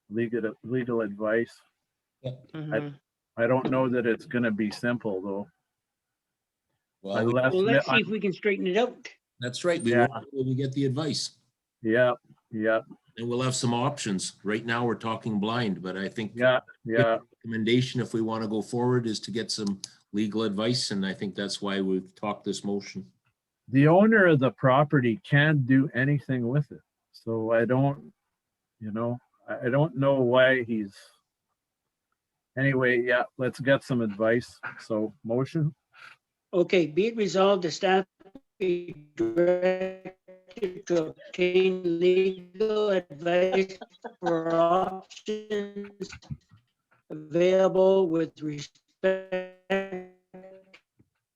[SPEAKER 4] advice.
[SPEAKER 2] Mhm.
[SPEAKER 4] I don't know that it's gonna be simple though.
[SPEAKER 3] Well,
[SPEAKER 4] Unless,
[SPEAKER 1] Well, let's see if we can straighten it out.
[SPEAKER 3] that's right. We
[SPEAKER 4] Yeah.
[SPEAKER 3] will get the advice.
[SPEAKER 4] yeah,
[SPEAKER 3] And we'll have some options. Right now, we're talking blind, but I think
[SPEAKER 4] yeah.
[SPEAKER 3] recommendation, if we want to go forward, is to get some legal advice, and I think that's why we've talked this motion.
[SPEAKER 4] The owner of the property can't do anything with it. So I don't know why he's Anyway, yeah, let's get some advice. So motion,
[SPEAKER 1] Okay, be it resolved, the staff be directed to obtain legal advice for options available with respect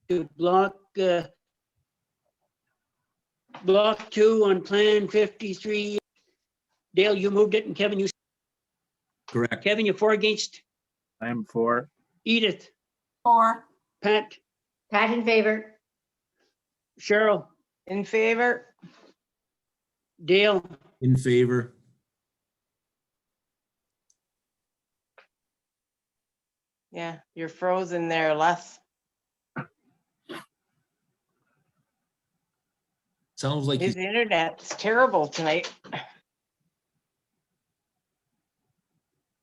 [SPEAKER 1] to block 2 on Plan 53. Dale, you moved it, and Kevin, you,
[SPEAKER 3] Correct.
[SPEAKER 1] Kevin, you for, against?
[SPEAKER 4] I am for.
[SPEAKER 1] Edith,
[SPEAKER 7] 4,
[SPEAKER 1] Pat,
[SPEAKER 5] Pat in favor.
[SPEAKER 1] Cheryl,
[SPEAKER 2] In favor?
[SPEAKER 1] Dale,
[SPEAKER 3] In favor.
[SPEAKER 2] Yeah, you're frozen there, Les.
[SPEAKER 3] Sounds like
[SPEAKER 2] His
[SPEAKER 3] you,
[SPEAKER 2] internet's terrible tonight.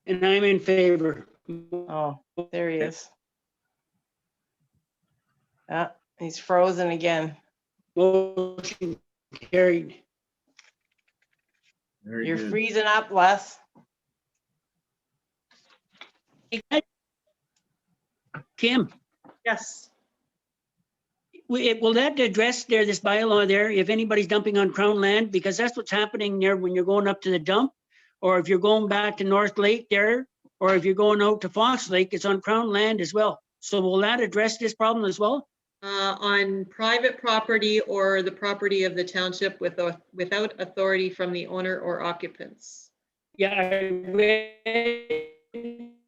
[SPEAKER 1] and I'm in favor.
[SPEAKER 2] Oh, there he is. Ah, he's frozen again.
[SPEAKER 1] Motion carried.
[SPEAKER 4] Very
[SPEAKER 2] You're
[SPEAKER 4] good.
[SPEAKER 2] freezing up, Les.
[SPEAKER 1] Kim,
[SPEAKER 6] Yes.
[SPEAKER 1] will that address there, this bylaw there, if anybody's dumping on Crown land? Because that's what's happening there when you're going up to the dump, or if you're going back to North Lake there, or if you're going out to Fox Lake, it's on Crown land as well. So will that address this problem as well?
[SPEAKER 6] On private property or the property of the township without authority from the owner or occupants.
[SPEAKER 1] Yeah, I read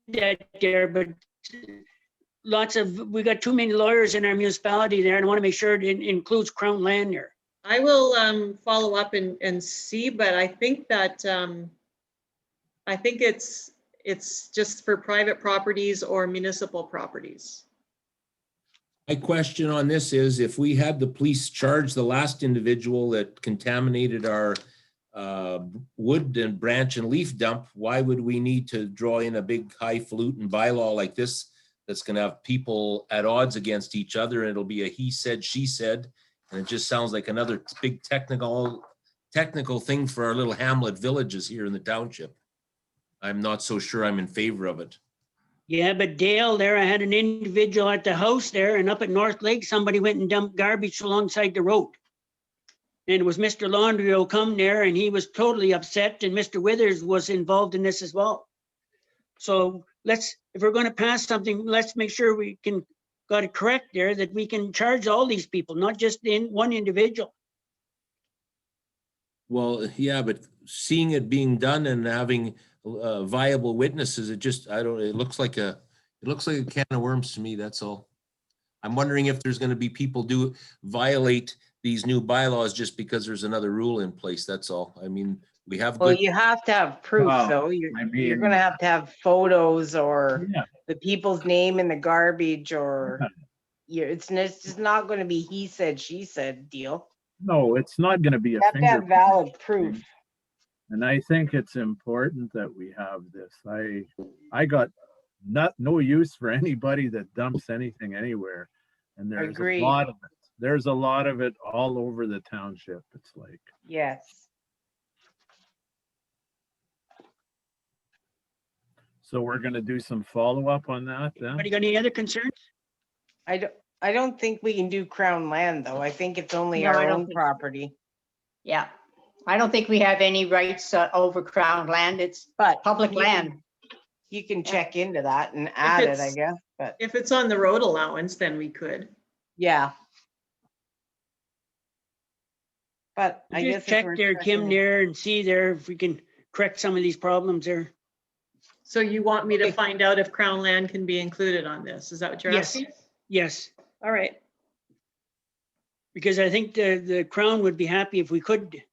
[SPEAKER 1] that there, but we got too many lawyers in our municipality there, and I want to make sure it includes Crown land there.
[SPEAKER 6] I will follow up and see, but I think that I think it's just for private properties or municipal properties.
[SPEAKER 3] my question on this is, if we had the police charge the last individual that contaminated our wood and branch and leaf dump, why would we need to draw in a big highfalutin bylaw like this that's gonna have people at odds against each other, and it'll be a he said, she said, and it just sounds like another big technical thing for our little hamlet villages here in the township. I'm not so sure I'm in favor of it.
[SPEAKER 1] Yeah, but Dale, there, I had an individual at the house there, and up at North Lake, somebody went and dumped garbage alongside the road. And it was Mr. Laundrie who come there, and he was totally upset, and Mr. Withers was involved in this as well. So if we're gonna pass something, let's make sure we got it correct there, that we can charge all these people, not just one individual.
[SPEAKER 3] Well, yeah, but seeing it being done and having viable witnesses, it looks like a can of worms to me, that's all. I'm wondering if there's gonna be people violate these new bylaws just because there's another rule in place, that's all. I mean, we have
[SPEAKER 2] Well,
[SPEAKER 3] good,
[SPEAKER 2] you have to have proof,
[SPEAKER 4] Wow,
[SPEAKER 2] though.
[SPEAKER 4] I
[SPEAKER 2] You're
[SPEAKER 4] mean-
[SPEAKER 2] gonna have to have photos or
[SPEAKER 4] Yeah,
[SPEAKER 2] the people's name in the garbage, or it's just not gonna be he said, she said deal.
[SPEAKER 4] no, it's not gonna be a
[SPEAKER 2] You have to have
[SPEAKER 4] finger.
[SPEAKER 2] valid proof.
[SPEAKER 4] And I think it's important that we have this. I got no use for anybody that dumps anything anywhere. And there's
[SPEAKER 2] Agreed.
[SPEAKER 4] a lot of it. There's a lot of it all over the township. It's like,
[SPEAKER 2] Yes.
[SPEAKER 4] so we're gonna do some follow-up on that then?
[SPEAKER 1] Anybody got any other concerns?
[SPEAKER 2] I don't think we can do Crown land, though. I think it's only
[SPEAKER 5] No, I
[SPEAKER 2] our
[SPEAKER 5] don't
[SPEAKER 2] own
[SPEAKER 5] think so.
[SPEAKER 2] property.
[SPEAKER 5] Yeah. I don't think we have any rights over Crown land. It's
[SPEAKER 2] But
[SPEAKER 5] public
[SPEAKER 2] you can-
[SPEAKER 5] land.
[SPEAKER 2] You can check into that and add it, I
[SPEAKER 6] it's-
[SPEAKER 2] guess, but
[SPEAKER 6] If it's on the road allowance, then we could.
[SPEAKER 2] yeah. But I guess.
[SPEAKER 1] Just
[SPEAKER 2] if
[SPEAKER 1] check
[SPEAKER 2] we're
[SPEAKER 1] there, Kim,
[SPEAKER 2] checking-
[SPEAKER 1] there, and see there if we can correct some of these problems there.
[SPEAKER 6] So you want me to
[SPEAKER 1] Okay.
[SPEAKER 6] find out if Crown land can be included on this? Is that what you're
[SPEAKER 1] Yes.
[SPEAKER 6] asking?
[SPEAKER 1] Yes,
[SPEAKER 6] All right.
[SPEAKER 1] because I think the Crown would be happy if we could.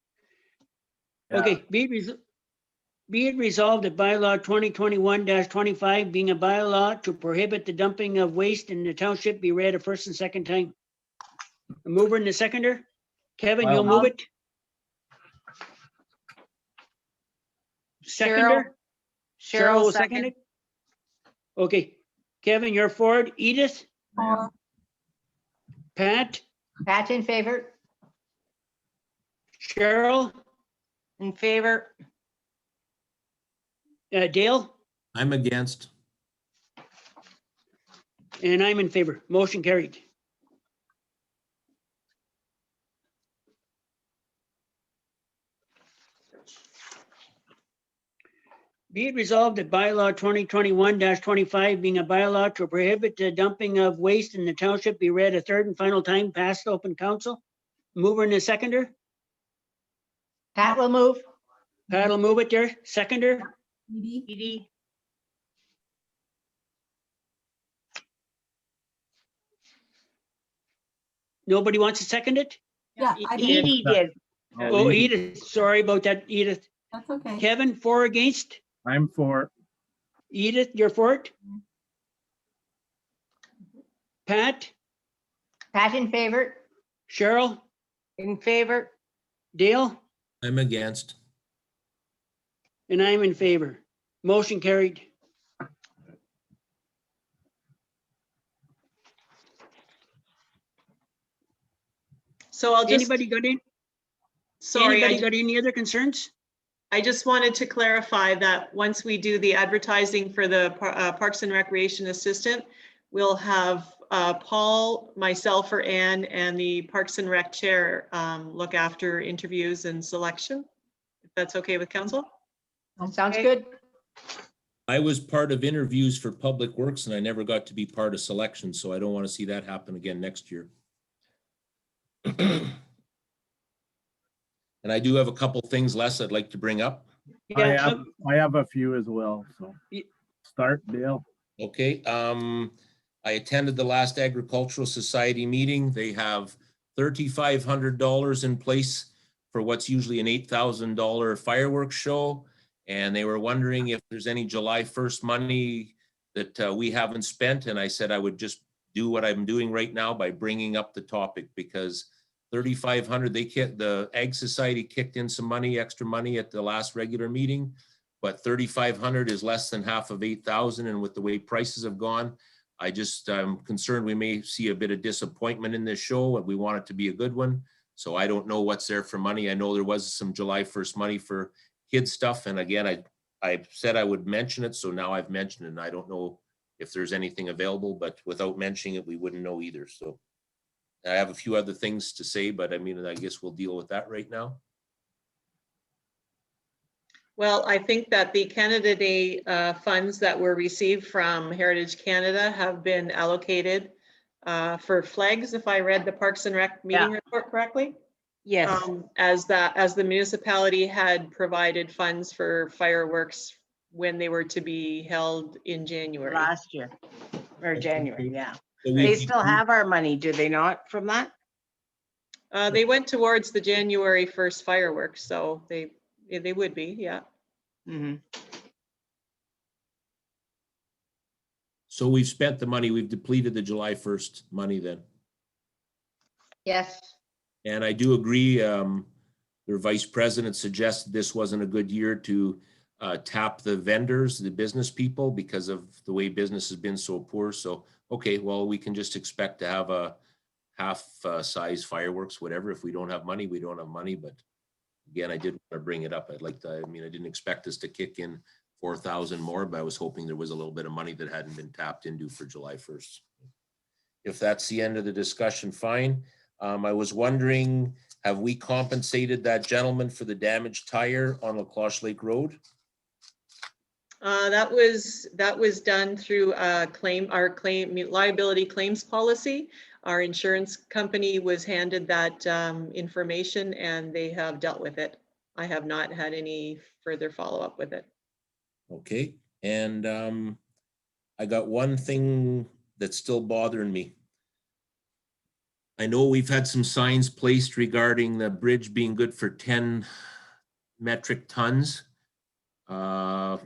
[SPEAKER 4] Yeah.
[SPEAKER 1] Okay, be it resolved that bylaw 2021-25 being a bylaw to prohibit the dumping of waste in the township be read a first and second time. A mover and a seconder? Kevin, you'll move it? Seconder?
[SPEAKER 2] Cheryl
[SPEAKER 1] will
[SPEAKER 2] will
[SPEAKER 1] second
[SPEAKER 2] second.
[SPEAKER 1] it? Okay, Kevin, you're for it. Edith,
[SPEAKER 7] 4,
[SPEAKER 1] Pat,
[SPEAKER 5] Pat in favor.
[SPEAKER 1] Cheryl,
[SPEAKER 2] In favor?
[SPEAKER 1] Dale,
[SPEAKER 3] I'm against.
[SPEAKER 1] And I'm in favor. Motion carried. Be it resolved that bylaw 2021-25 being a bylaw to prohibit the dumping of waste in the township be read a third and final time past open council. Mover and a seconder.
[SPEAKER 5] Pat will move.
[SPEAKER 1] Pat will move it there. Seconder.
[SPEAKER 7] Edie?
[SPEAKER 2] Edie?
[SPEAKER 1] Nobody wants to second it?
[SPEAKER 7] Yeah, I did.
[SPEAKER 2] Edie did.
[SPEAKER 1] Oh, Edith, sorry about that, Edith.
[SPEAKER 7] That's okay.
[SPEAKER 1] Kevin, for or against?
[SPEAKER 4] I'm for.
[SPEAKER 1] Edith, you're for it? Pat,
[SPEAKER 5] Pat in favor.
[SPEAKER 1] Cheryl,
[SPEAKER 2] In favor?
[SPEAKER 1] Dale,
[SPEAKER 3] I'm against.
[SPEAKER 1] and I'm in favor. Motion carried.
[SPEAKER 6] So I'll just,
[SPEAKER 1] Anybody got any,
[SPEAKER 6] sorry,
[SPEAKER 1] anybody got any other concerns?
[SPEAKER 6] I just wanted to clarify that once we do the advertising for the Parks and Recreation Assistant, we'll have Paul, myself or Ann, and the Parks and Rec Chair look after interviews and selection. If that's okay with council?
[SPEAKER 5] Sounds
[SPEAKER 2] Okay.
[SPEAKER 5] good.
[SPEAKER 3] I was part of interviews for Public Works and I never got to be part of selection, so I don't want to see that happen again next year. And I do have a couple things, Les, I'd like to bring up.
[SPEAKER 1] Yeah,
[SPEAKER 4] I have a few as well, so.
[SPEAKER 1] Ye-
[SPEAKER 4] Start, Dale.
[SPEAKER 3] Okay, I attended the last Agricultural Society meeting. They have $3,500 in place for what's usually an $8,000 fireworks show. And they were wondering if there's any July 1st money that we haven't spent. And I said I would just do what I'm doing right now by bringing up the topic, because 3,500, the Ag Society kicked in some money, extra money at the last regular meeting, but 3,500 is less than half of 8,000. And with the way prices have gone, I'm concerned we may see a bit of disappointment in this show, and we want it to be a good one. So I don't know what's there for money. I know there was some July 1st money for kids stuff. And again, I said I would mention it. So now I've mentioned it, and I don't know if there's anything available, but without mentioning it, we wouldn't know either. So I have a few other things to say, but I mean, I guess we'll deal with that right now.
[SPEAKER 6] Well, I think that the Canada Day funds that were received from Heritage Canada have been allocated for flags, if I read the Parks and Rec meeting report correctly.
[SPEAKER 2] Yes.
[SPEAKER 6] As the municipality had provided funds for fireworks when they were to be held in January.
[SPEAKER 2] Last year or January, yeah.
[SPEAKER 3] So
[SPEAKER 2] They still have our money, do they not, from that?
[SPEAKER 6] They went towards the January 1st fireworks, so they would be, yeah.
[SPEAKER 2] Mhm.
[SPEAKER 3] So we've spent the money, we've depleted the July 1st money then.
[SPEAKER 5] Yes.
[SPEAKER 3] And I do agree, their vice president suggested this wasn't a good year to tap the vendors, the business people, because of the way business has been so poor. So, okay, well, we can just expect to have a half size fireworks, whatever. If we don't have money, we don't have money. But again, I did want to bring it up. I didn't expect us to kick in 4,000 more, but I was hoping there was a little bit of money that hadn't been tapped into for July 1st. If that's the end of the discussion, fine. I was wondering, have we compensated that gentleman for the damaged tire on La Cloche Lake Road?
[SPEAKER 6] That was done through our liability claims policy. Our insurance company was handed that information and they have dealt with it. I have not had any further follow-up with it.
[SPEAKER 3] Okay, and I got one thing that's still bothering me. I know we've had some signs placed regarding the bridge being good for 10 metric tons. I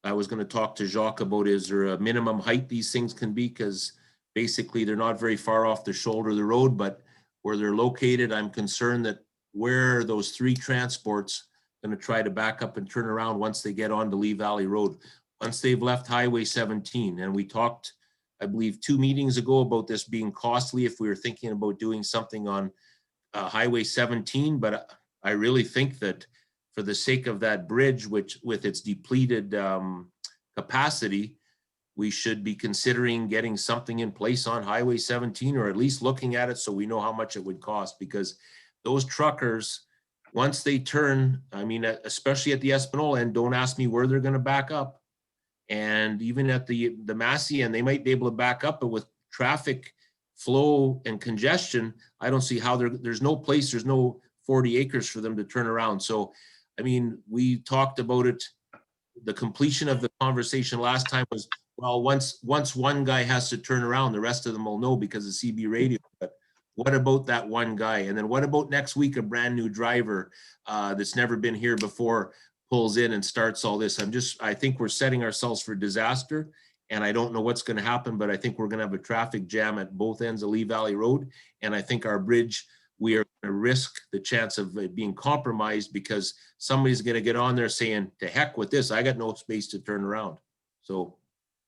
[SPEAKER 3] was going to talk to Jacques about, is there a minimum height these things can be? Because basically they're not very far off the shoulder of the road, but where they're located, I'm concerned that where those three transports going to try to back up and turn around once they get on to Lee Valley Road, once they've left Highway 17. And we talked, I believe, 2 meetings ago about this being costly if we were thinking about doing something on Highway 17. But I really think that for the sake of that bridge, which with its depleted capacity, we should be considering getting something in place on Highway 17, or at least looking at it so we know how much it would cost, because those truckers, once they turn, I mean, especially at the Espanola end, don't ask me where they're gonna back up. And even at the Massey end, they might be able to back up, but with traffic flow and congestion, I don't see how there's no place, there's no 40 acres for them to turn around. So, I mean, we talked about it. The completion of the conversation last time was, well, once one guy has to turn around, the rest of them will know because of CB radio. But what about that one guy? And then what about next week, a brand new driver that's never been here before pulls in and starts all this? I think we're setting ourselves for disaster, and I don't know what's going to happen, but I think we're going to have a traffic jam at both ends of Lee Valley Road. And I think our bridge, we are going to risk the chance of it being compromised because somebody's going to get on there saying, to heck with this, I got no space to turn around. So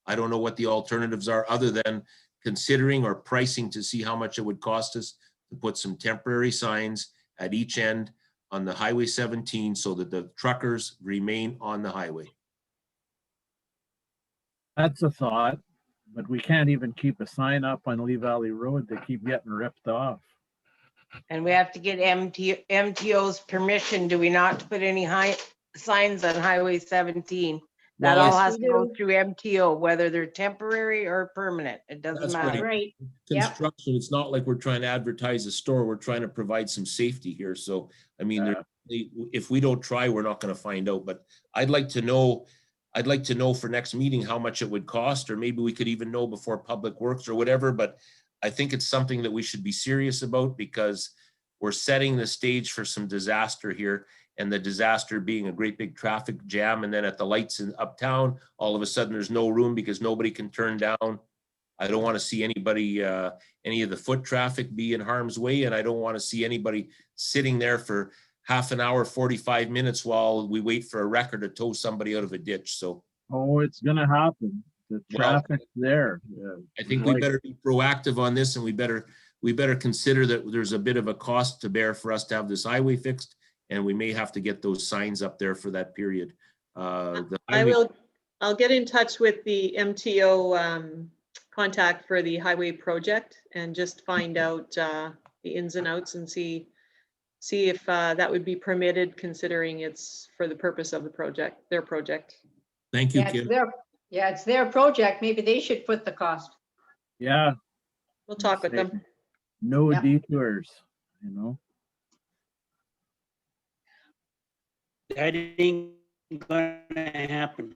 [SPEAKER 3] I don't know what the alternatives are other than considering or pricing to see how much it would cost us to put some temporary signs at each end on the Highway 17 so that the truckers remain on the highway.
[SPEAKER 4] That's a thought, but we can't even keep a sign up on Lee Valley Road. They keep getting ripped off.
[SPEAKER 2] And we have to get MTO's permission, do we not, to put any signs on Highway 17? That
[SPEAKER 3] Well,
[SPEAKER 2] all
[SPEAKER 5] I-
[SPEAKER 2] has to go
[SPEAKER 5] We do.
[SPEAKER 2] through MTO, whether they're temporary or permanent. It doesn't
[SPEAKER 3] That's
[SPEAKER 2] matter.
[SPEAKER 5] Right. Yep.
[SPEAKER 3] Construction, it's not like we're trying to advertise a store. We're trying to provide some safety here. So, I mean, if we don't try, we're not going to find out. But I'd like to know for next meeting how much it would cost, or maybe we could even know before Public Works or whatever. But I think it's something that we should be serious about because we're setting the stage for some disaster here, and the disaster being a great big traffic jam. And then at the lights in uptown, all of a sudden there's no room because nobody can turn down. I don't want to see anybody, any of the foot traffic be in harm's way. And I don't want to see anybody sitting there for half an hour, 45 minutes while we wait for a wrecker to tow somebody out of a ditch. So
[SPEAKER 4] Oh, it's gonna happen. The
[SPEAKER 3] Well,
[SPEAKER 4] traffic's there. Yeah.
[SPEAKER 3] I think we better be proactive on this, and we better consider that there's a bit of a cost to bear for us to have this highway fixed, and we may have to get those signs up there for that period.
[SPEAKER 6] I'll get in touch with the MTO contact for the highway project and just find out the ins and outs and see if that would be permitted, considering it's for the purpose of the project, their project.
[SPEAKER 3] Thank you,
[SPEAKER 5] Yeah,
[SPEAKER 3] Kim.
[SPEAKER 5] it's their project. Maybe they should put the cost.
[SPEAKER 4] Yeah,
[SPEAKER 6] We'll talk with them.
[SPEAKER 4] no
[SPEAKER 5] Yep.
[SPEAKER 4] detours, you know?
[SPEAKER 1] That ain't gonna happen.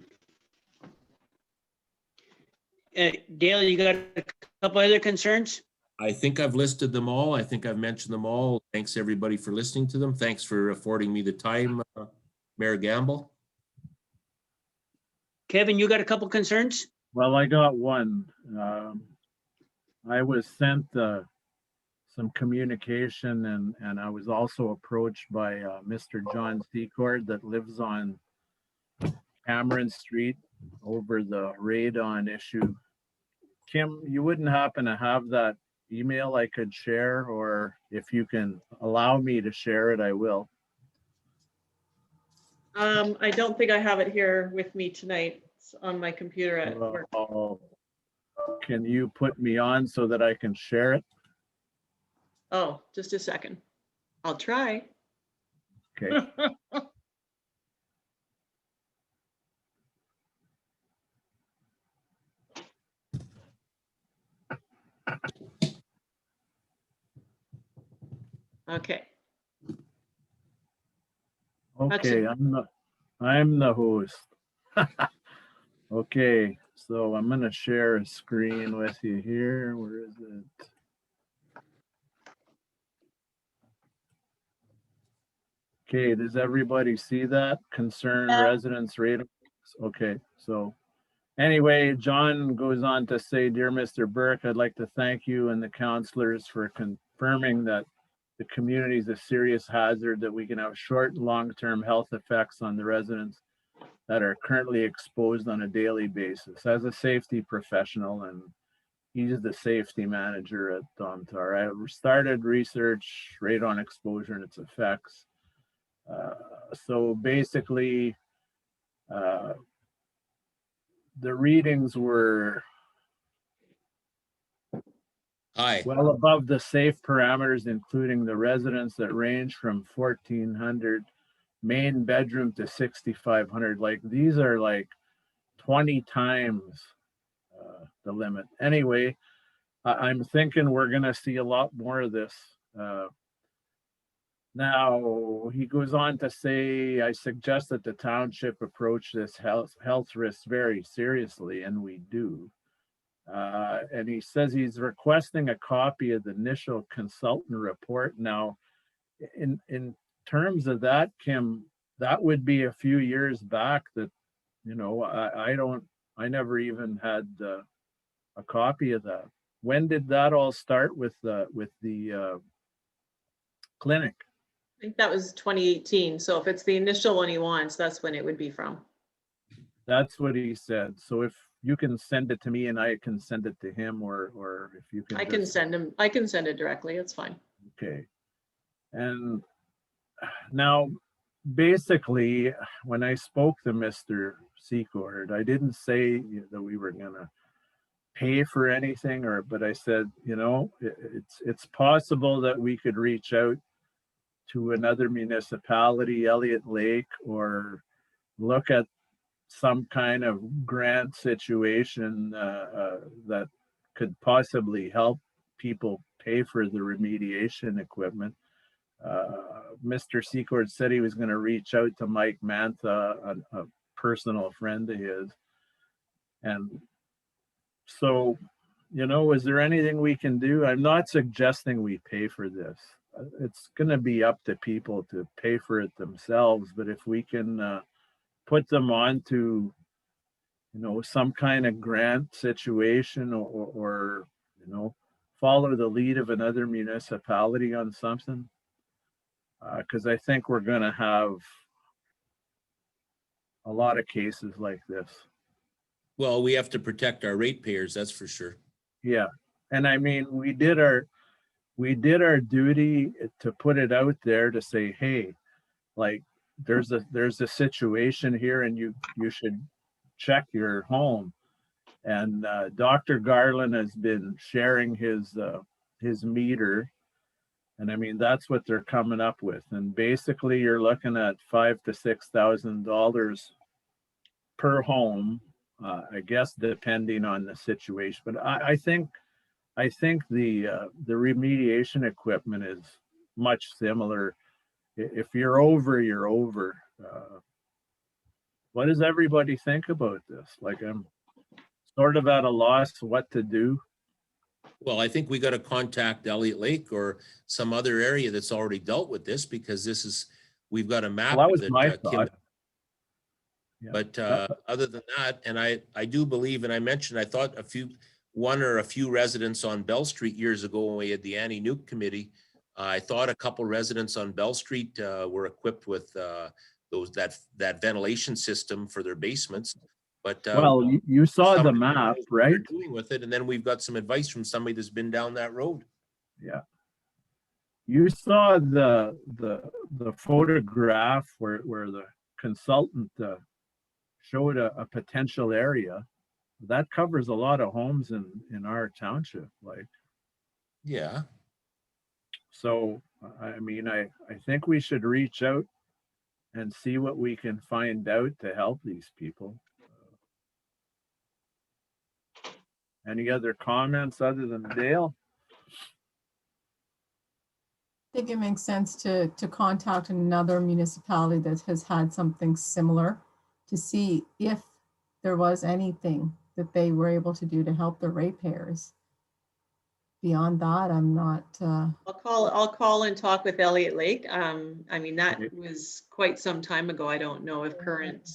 [SPEAKER 1] Dale, you got a couple other concerns?
[SPEAKER 3] I think I've listed them all. I think I've mentioned them all. Thanks, everybody, for listening to them. Thanks for affording me the time, Mayor Gamble.
[SPEAKER 1] Kevin, you got a couple concerns?
[SPEAKER 4] Well, I got one. I was sent some communication and I was also approached by Mr. John Secord that lives on Cameron Street over the radon issue. Kim, you wouldn't happen to have that email I could share, or if you can allow me to share it, I will.
[SPEAKER 6] I don't think I have it here with me tonight. It's on my computer at work.
[SPEAKER 4] Can you put me on so that I can share it?
[SPEAKER 6] Oh, just a second. I'll try.
[SPEAKER 4] Okay.
[SPEAKER 6] Okay.
[SPEAKER 4] Okay, I'm the host. Okay, so I'm gonna share a screen with you here. Where is it? Okay, does everybody see that? Concerned residents radar? Okay, so anyway, John goes on to say, "Dear Mr. Burke, I'd like to thank you and the councilors for confirming that the community is a serious hazard, that we can have short and long-term health effects on the residents that are currently exposed on a daily basis. As a safety professional, and he's the safety manager at Domtar, I started research radon exposure and its effects. So basically, the readings were
[SPEAKER 3] Aye.
[SPEAKER 4] well above the safe parameters, including the residents that range from 1,400 main bedroom to 6,500. Like these are like 20 times the limit. Anyway, I'm thinking we're going to see a lot more of this. Now, he goes on to say, I suggest that the township approach this health risk very seriously, and we do. And he says he's requesting a copy of the initial consultant report. Now, in terms of that, Kim, that would be a few years back that, you know, I never even had a copy of that. When did that all start with the clinic?
[SPEAKER 6] I think that was 2018. So if it's the initial one he wants, that's when it would be from.
[SPEAKER 4] That's what he said. So if you can send it to me and I can send it to him, or if you can.
[SPEAKER 6] I can send it directly. It's fine.
[SPEAKER 4] Okay. And now, basically, when I spoke to Mr. Secord, I didn't say that we were gonna pay for anything, but I said, you know, it's possible that we could reach out to another municipality, Elliott Lake, or look at some kind of grant situation that could possibly help people pay for the remediation equipment. Mr. Secord said he was going to reach out to Mike Mantha, a personal friend of his. And so, you know, is there anything we can do? I'm not suggesting we pay for this. It's going to be up to people to pay for it themselves. But if we can put them on to, you know, some kind of grant situation, or you know, follow the lead of another municipality on something, because I think we're going to have a lot of cases like this.
[SPEAKER 3] Well, we have to protect our ratepayers, that's for sure.
[SPEAKER 4] Yeah, and I mean, we did our duty to put it out there to say, hey, like there's a situation here, and you should check your home. And Dr. Garland has been sharing his meter, and I mean that's what they're coming up with. And basically, you're looking at $5,000 to $6,000 per home, I guess, depending on the situation. But I think the remediation equipment is much similar. If you're over, you're over. What does everybody think about this? Like, I'm sort of at a loss what to do.
[SPEAKER 3] Well, I think we got to contact Elliott Lake or some other area that's already dealt with this, because we've got a map.
[SPEAKER 4] Well, that was
[SPEAKER 3] that,
[SPEAKER 4] my
[SPEAKER 3] Kim,
[SPEAKER 4] thought. Yeah.
[SPEAKER 3] But other than that, and I do believe, and I mentioned, I thought one or a few residents on Bell Street years ago when we had the anti-nuke committee, I thought a couple residents on Bell Street were equipped with that ventilation system for their basements. But
[SPEAKER 4] well, you saw the
[SPEAKER 3] somebody
[SPEAKER 4] map,
[SPEAKER 3] knows what
[SPEAKER 4] right?
[SPEAKER 3] they're doing with it, and then we've got some advice from somebody that's been down that road.
[SPEAKER 4] Yeah. You saw the photograph where the consultant showed a potential area that covers a lot of homes in our township. Like,
[SPEAKER 3] Yeah.
[SPEAKER 4] so I mean, I think we should reach out and see what we can find out to help these people. Any other comments other than Dale?
[SPEAKER 7] I think it makes sense to contact another municipality that has had something similar to see if there was anything that they were able to do to help the ratepayers. Beyond that, I'm not.
[SPEAKER 6] I'll call and talk with Elliott Lake. I mean, that was quite some time ago. I don't know if current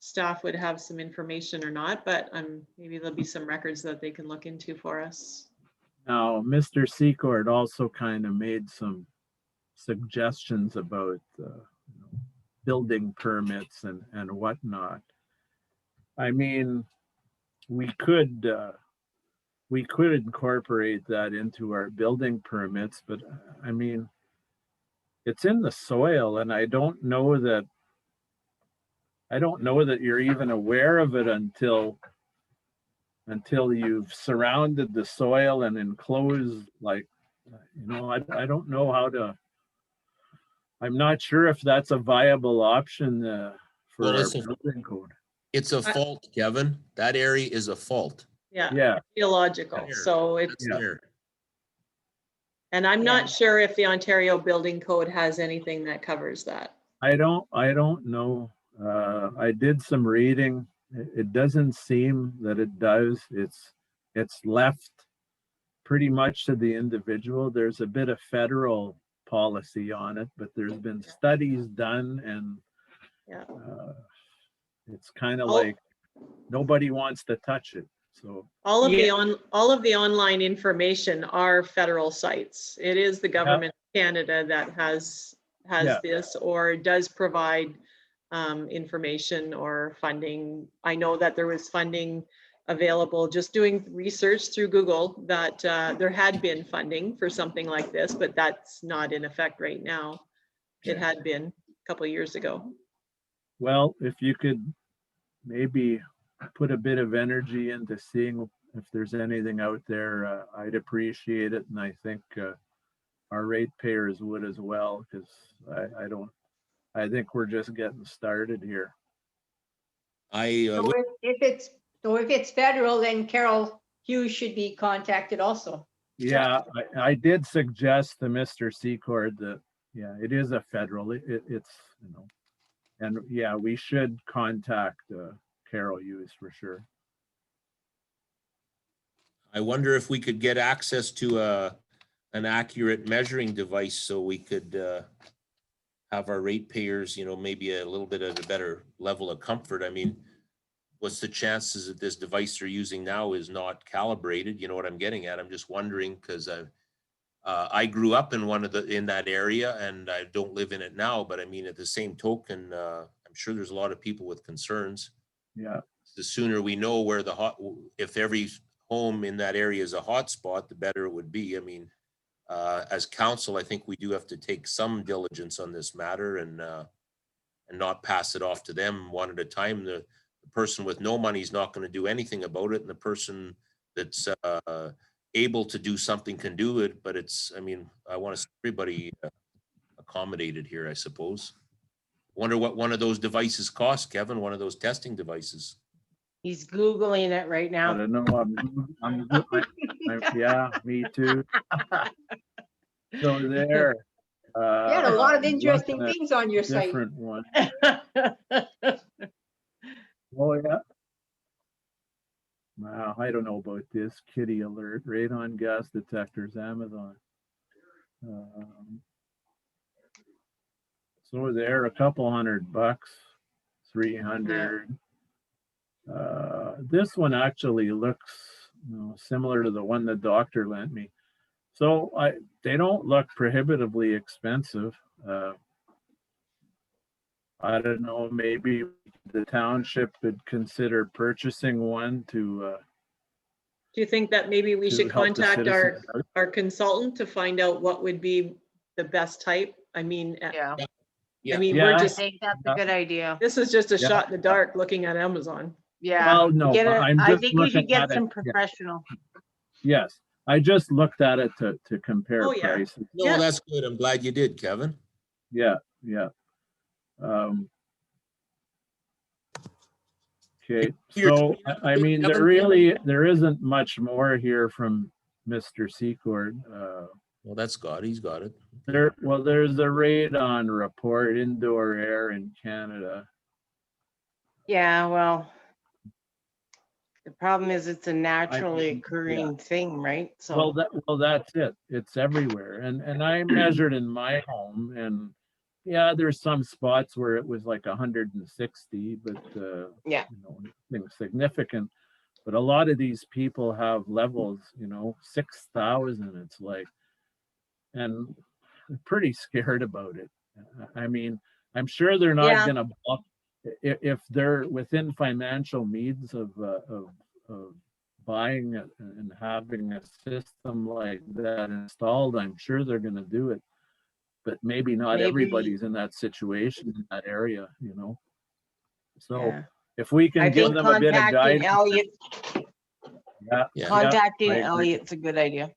[SPEAKER 6] staff would have some information or not, but maybe there'll be some records that they can look into for us.
[SPEAKER 4] Now, Mr. Secord also kind of made some suggestions about building permits and whatnot. I mean, we could incorporate that into our building permits, but I mean, it's in the soil, and I don't know that I don't know that you're even aware of it until you've surrounded the soil and enclosed, like, I don't know how to, I'm not sure if that's a viable option for
[SPEAKER 3] Well,
[SPEAKER 4] our
[SPEAKER 3] it's a-
[SPEAKER 4] building code.
[SPEAKER 3] It's a fault, Kevin. That area is a fault.
[SPEAKER 6] Yeah,
[SPEAKER 4] Yeah,
[SPEAKER 6] illogical.
[SPEAKER 3] There.
[SPEAKER 6] So it's,
[SPEAKER 3] That's
[SPEAKER 4] Yeah.
[SPEAKER 3] there.
[SPEAKER 6] and I'm
[SPEAKER 2] Yeah.
[SPEAKER 6] not sure if the Ontario Building Code has anything that covers that.
[SPEAKER 4] I don't know. I did some reading. It doesn't seem that it does. It's left pretty much to the individual. There's a bit of federal policy on it, but there's been studies done, and
[SPEAKER 6] Yeah.
[SPEAKER 4] it's kind of
[SPEAKER 6] Oh.
[SPEAKER 4] like nobody wants to touch it. So
[SPEAKER 6] All of
[SPEAKER 1] Yeah.
[SPEAKER 6] all of the online information are federal sites. It is the government of Canada that has
[SPEAKER 4] Yeah.
[SPEAKER 6] this or does provide information or funding. I know that there was funding available, just doing research through Google, that there had been funding for something like this, but that's not in effect right now. It had been a couple of years ago.
[SPEAKER 4] well, if you could maybe put a bit of energy into seeing if there's anything out there, I'd appreciate it. And I think our ratepayers would as well, because I think we're just getting started here.
[SPEAKER 5] So if it's federal, then Carol Hughes should be contacted also.
[SPEAKER 4] Yeah, I did suggest to Mr. Secord that, yeah, it is a federal, it's, and yeah, we should contact Carol Hughes for sure.
[SPEAKER 3] I wonder if we could get access to an accurate measuring device so we could have our ratepayers, maybe a little bit of a better level of comfort. I mean, what's the chances that this device they're using now is not calibrated? You know what I'm getting at? I'm just wondering, because I grew up in in that area, and I don't live in it now, but I mean, at the same token, I'm sure there's a lot of people with concerns.
[SPEAKER 4] Yeah,
[SPEAKER 3] The sooner we know where if every home in that area is a hot spot, the better it would be. I mean, as council, I think we do have to take some diligence on this matter and not pass it off to them one at a time. The person with no money is not going to do anything about it, and the person that's able to do something can do it. But I mean, I want to see everybody accommodated here, I suppose. Wonder what one of those devices costs, Kevin, one of those testing devices.
[SPEAKER 2] He's Googling it right
[SPEAKER 4] I
[SPEAKER 2] now.
[SPEAKER 4] don't know, yeah, me too. So there.
[SPEAKER 5] You had a lot of
[SPEAKER 4] I'm
[SPEAKER 5] interesting
[SPEAKER 4] looking at
[SPEAKER 5] things on your site.
[SPEAKER 4] different one. Oh, yeah. Wow, I don't know about this. Kitty alert, radon gas detectors, Amazon. So they're a couple $100, 300. This one actually looks similar to the one the doctor lent me. So they don't look prohibitively expensive. I don't know, maybe the township could consider purchasing one to
[SPEAKER 6] Do you think that maybe we should
[SPEAKER 4] help the
[SPEAKER 6] contact
[SPEAKER 4] citizens out.
[SPEAKER 6] our consultant to find out what would be the best type? I mean,
[SPEAKER 2] Yeah,
[SPEAKER 6] I mean,
[SPEAKER 4] Yeah.
[SPEAKER 6] we're
[SPEAKER 2] I
[SPEAKER 6] just,
[SPEAKER 2] think that's a good idea.
[SPEAKER 6] this is just a
[SPEAKER 4] Yeah.
[SPEAKER 6] shot in the dark looking at Amazon.
[SPEAKER 2] Yeah.
[SPEAKER 4] Well, no,
[SPEAKER 2] Get it-
[SPEAKER 4] I'm
[SPEAKER 2] I
[SPEAKER 4] just
[SPEAKER 2] think we should
[SPEAKER 4] looking at
[SPEAKER 2] get some
[SPEAKER 4] it. Yeah.
[SPEAKER 2] professional.
[SPEAKER 4] Yes, I just looked at it to compare
[SPEAKER 6] Oh, yeah.
[SPEAKER 4] prices.
[SPEAKER 3] No,
[SPEAKER 6] Yeah.
[SPEAKER 3] that's good. I'm glad you did, Kevin.
[SPEAKER 4] Yeah. Okay,
[SPEAKER 3] Here,
[SPEAKER 4] so I mean,
[SPEAKER 3] Kevin?
[SPEAKER 4] there isn't much more here from Mr. Secord.
[SPEAKER 3] Well, that's God. He's got it.
[SPEAKER 4] There's a radon report, indoor air in Canada.
[SPEAKER 2] Yeah, well, the problem is it's a naturally occurring thing, right? So,
[SPEAKER 4] That's it. It's everywhere. And I measured in my home, and yeah, there's some spots where it was like 160, but
[SPEAKER 2] yeah,
[SPEAKER 4] nothing significant. But a lot of these people have levels, 6,000. It's like, and I'm pretty scared about it. I mean, I'm sure they're not
[SPEAKER 2] Yeah.
[SPEAKER 4] gonna bluff if they're within financial means of buying it and having a system like that installed. I'm sure they're gonna do it, but maybe not
[SPEAKER 2] Maybe-
[SPEAKER 4] everybody's in that situation in that area. So
[SPEAKER 2] Yeah.
[SPEAKER 4] if we
[SPEAKER 2] I
[SPEAKER 4] can give
[SPEAKER 2] think
[SPEAKER 4] them a bit of
[SPEAKER 2] contacting
[SPEAKER 4] guidance.
[SPEAKER 2] Elliot,
[SPEAKER 4] Yeah,
[SPEAKER 3] Yeah.
[SPEAKER 2] contacting
[SPEAKER 4] I agree.
[SPEAKER 2] Elliot's a good idea.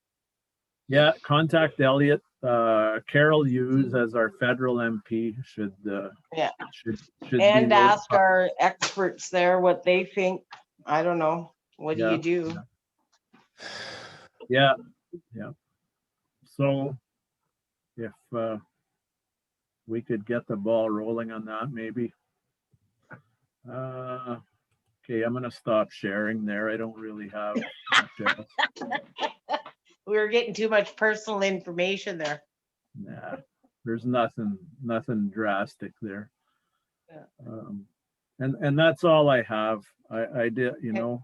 [SPEAKER 4] Yeah, contact Elliot. Carol Hughes as our federal MP should.
[SPEAKER 2] Yeah.
[SPEAKER 4] Should be
[SPEAKER 2] And ask
[SPEAKER 4] notified.
[SPEAKER 2] our experts there what they think. I don't know. What do
[SPEAKER 4] Yeah,
[SPEAKER 2] you do?
[SPEAKER 4] Yeah, yeah. So if we could get the ball rolling on that, maybe. Okay, I'm gonna stop sharing there. I don't really have much else.
[SPEAKER 2] We were getting too much personal information there.
[SPEAKER 4] Nah, there's nothing drastic there.
[SPEAKER 2] Yeah.
[SPEAKER 4] And that's all I have. I did, you know,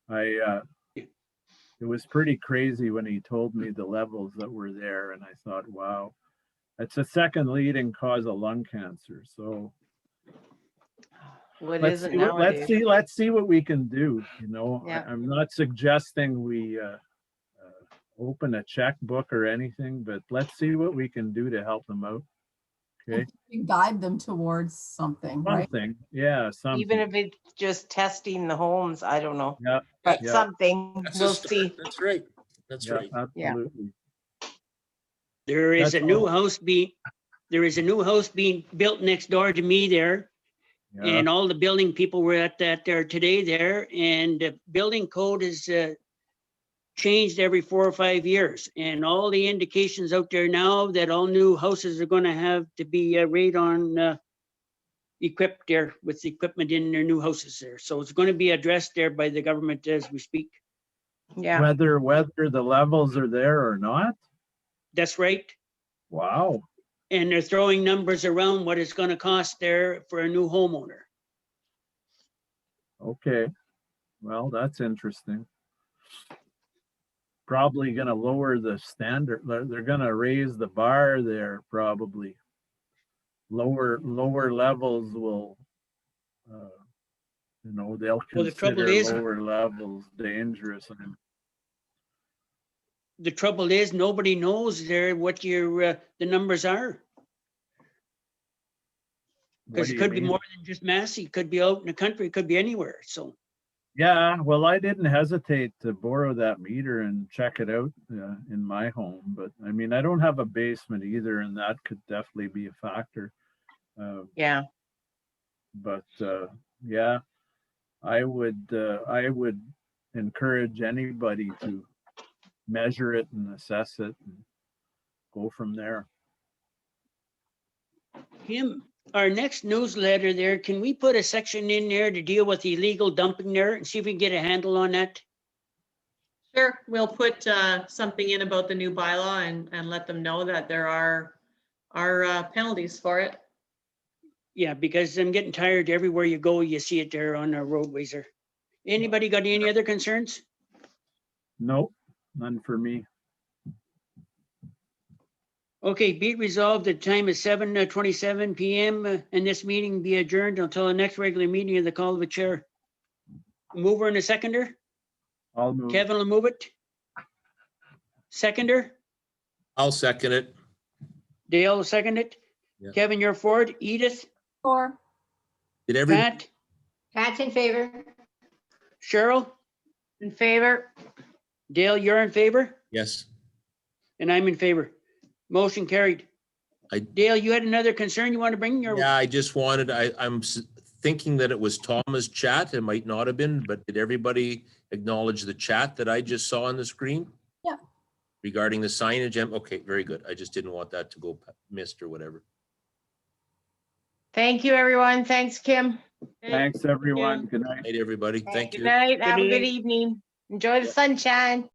[SPEAKER 4] it was pretty crazy when he told me the levels that were there, and I thought, wow, it's the second leading cause of lung cancer. So
[SPEAKER 2] What
[SPEAKER 4] let's
[SPEAKER 2] is it
[SPEAKER 4] see,
[SPEAKER 2] nowadays?
[SPEAKER 4] let's see what we can do. You know,
[SPEAKER 2] Yeah.
[SPEAKER 4] I'm not suggesting we open a checkbook or anything, but let's see what we can do to help them out. Okay,
[SPEAKER 7] You guide them towards something, right?
[SPEAKER 4] something, yeah, something.
[SPEAKER 2] Even if it's just testing the homes, I don't know.
[SPEAKER 4] Yeah,
[SPEAKER 2] But
[SPEAKER 4] yeah.
[SPEAKER 2] something,
[SPEAKER 3] That's a
[SPEAKER 2] we'll
[SPEAKER 3] start.
[SPEAKER 2] see.
[SPEAKER 3] That's right. That's
[SPEAKER 4] yeah,
[SPEAKER 3] right.
[SPEAKER 4] absolutely.
[SPEAKER 1] There is
[SPEAKER 4] That's
[SPEAKER 1] a new
[SPEAKER 4] all.
[SPEAKER 1] house being built next door to me there.
[SPEAKER 4] Yeah,
[SPEAKER 1] And all the building people were at that there today there, and the building code is changed every 4 or 5 years. And all the indications out there now that all new houses are gonna have to be radon equipped there with equipment in their new houses there. So it's gonna be addressed there by the government as we speak.
[SPEAKER 2] Yeah.
[SPEAKER 4] whether the levels are there or not.
[SPEAKER 1] That's right.
[SPEAKER 4] Wow.
[SPEAKER 1] And they're throwing numbers around what it's gonna cost there for a new homeowner.
[SPEAKER 4] Okay. Well, that's interesting. Probably going to lower the standard. They're going to raise the bar there. Probably lower levels will. You know, they'll
[SPEAKER 1] Well, the trouble
[SPEAKER 4] consider
[SPEAKER 1] is-
[SPEAKER 4] lower levels dangerous. And
[SPEAKER 1] The trouble is, nobody knows there what your, the numbers are.
[SPEAKER 4] what
[SPEAKER 1] Because
[SPEAKER 4] do
[SPEAKER 1] it
[SPEAKER 4] you
[SPEAKER 1] could be
[SPEAKER 4] mean?
[SPEAKER 1] more than just Massey, it could be out in the country, it could be anywhere, so.
[SPEAKER 4] Yeah, well, I didn't hesitate to borrow that meter and check it out in my home, but I mean, I don't have a basement either, and that could definitely be a factor.
[SPEAKER 2] Yeah.
[SPEAKER 4] But yeah, I would encourage anybody to measure it and assess it and go from there.
[SPEAKER 1] Kim, our next newsletter there, can we put a section in there to deal with illegal dumping there and see if we can get a handle on that?
[SPEAKER 6] Sure, we'll put something in about the new bylaw and let them know that there are penalties for it.
[SPEAKER 1] Yeah, because I'm getting tired everywhere you go, you see it there on our roadways there. Anybody got any other concerns?
[SPEAKER 4] Nope, none for me.
[SPEAKER 1] Okay, be it resolved, the time is 7:27 PM and this meeting be adjourned until the next regular meeting of the call of the chair. Mover and a seconder?
[SPEAKER 4] I'll move.
[SPEAKER 1] Kevin will move it. Seconder?
[SPEAKER 3] I'll second it.
[SPEAKER 1] Dale will second it.
[SPEAKER 3] Yeah.
[SPEAKER 1] Kevin, you're for it. Edith?
[SPEAKER 7] Or
[SPEAKER 3] Did every,
[SPEAKER 1] Pat?
[SPEAKER 5] Pat's in favor.
[SPEAKER 1] Cheryl?
[SPEAKER 2] In favor?
[SPEAKER 1] Dale, you're in favor?
[SPEAKER 3] yes,
[SPEAKER 1] And I'm in favor. Motion carried.
[SPEAKER 3] I-
[SPEAKER 1] Dale, you had another concern you want to bring? Your
[SPEAKER 3] yeah, I just wanted, I'm thinking that it was Thomas' chat. It might not have been, but did everybody acknowledge the chat that I just saw on the screen?
[SPEAKER 7] Yeah.
[SPEAKER 3] Regarding the signage? Okay, very good. I just didn't want that to go missed or whatever.
[SPEAKER 2] Thank you, everyone. Thanks, Kim.
[SPEAKER 4] Thanks, everyone. Good night.
[SPEAKER 3] Night, everybody. Thank
[SPEAKER 2] Good
[SPEAKER 3] you.
[SPEAKER 2] night. Have a good
[SPEAKER 1] night.
[SPEAKER 2] evening. Enjoy the sunshine.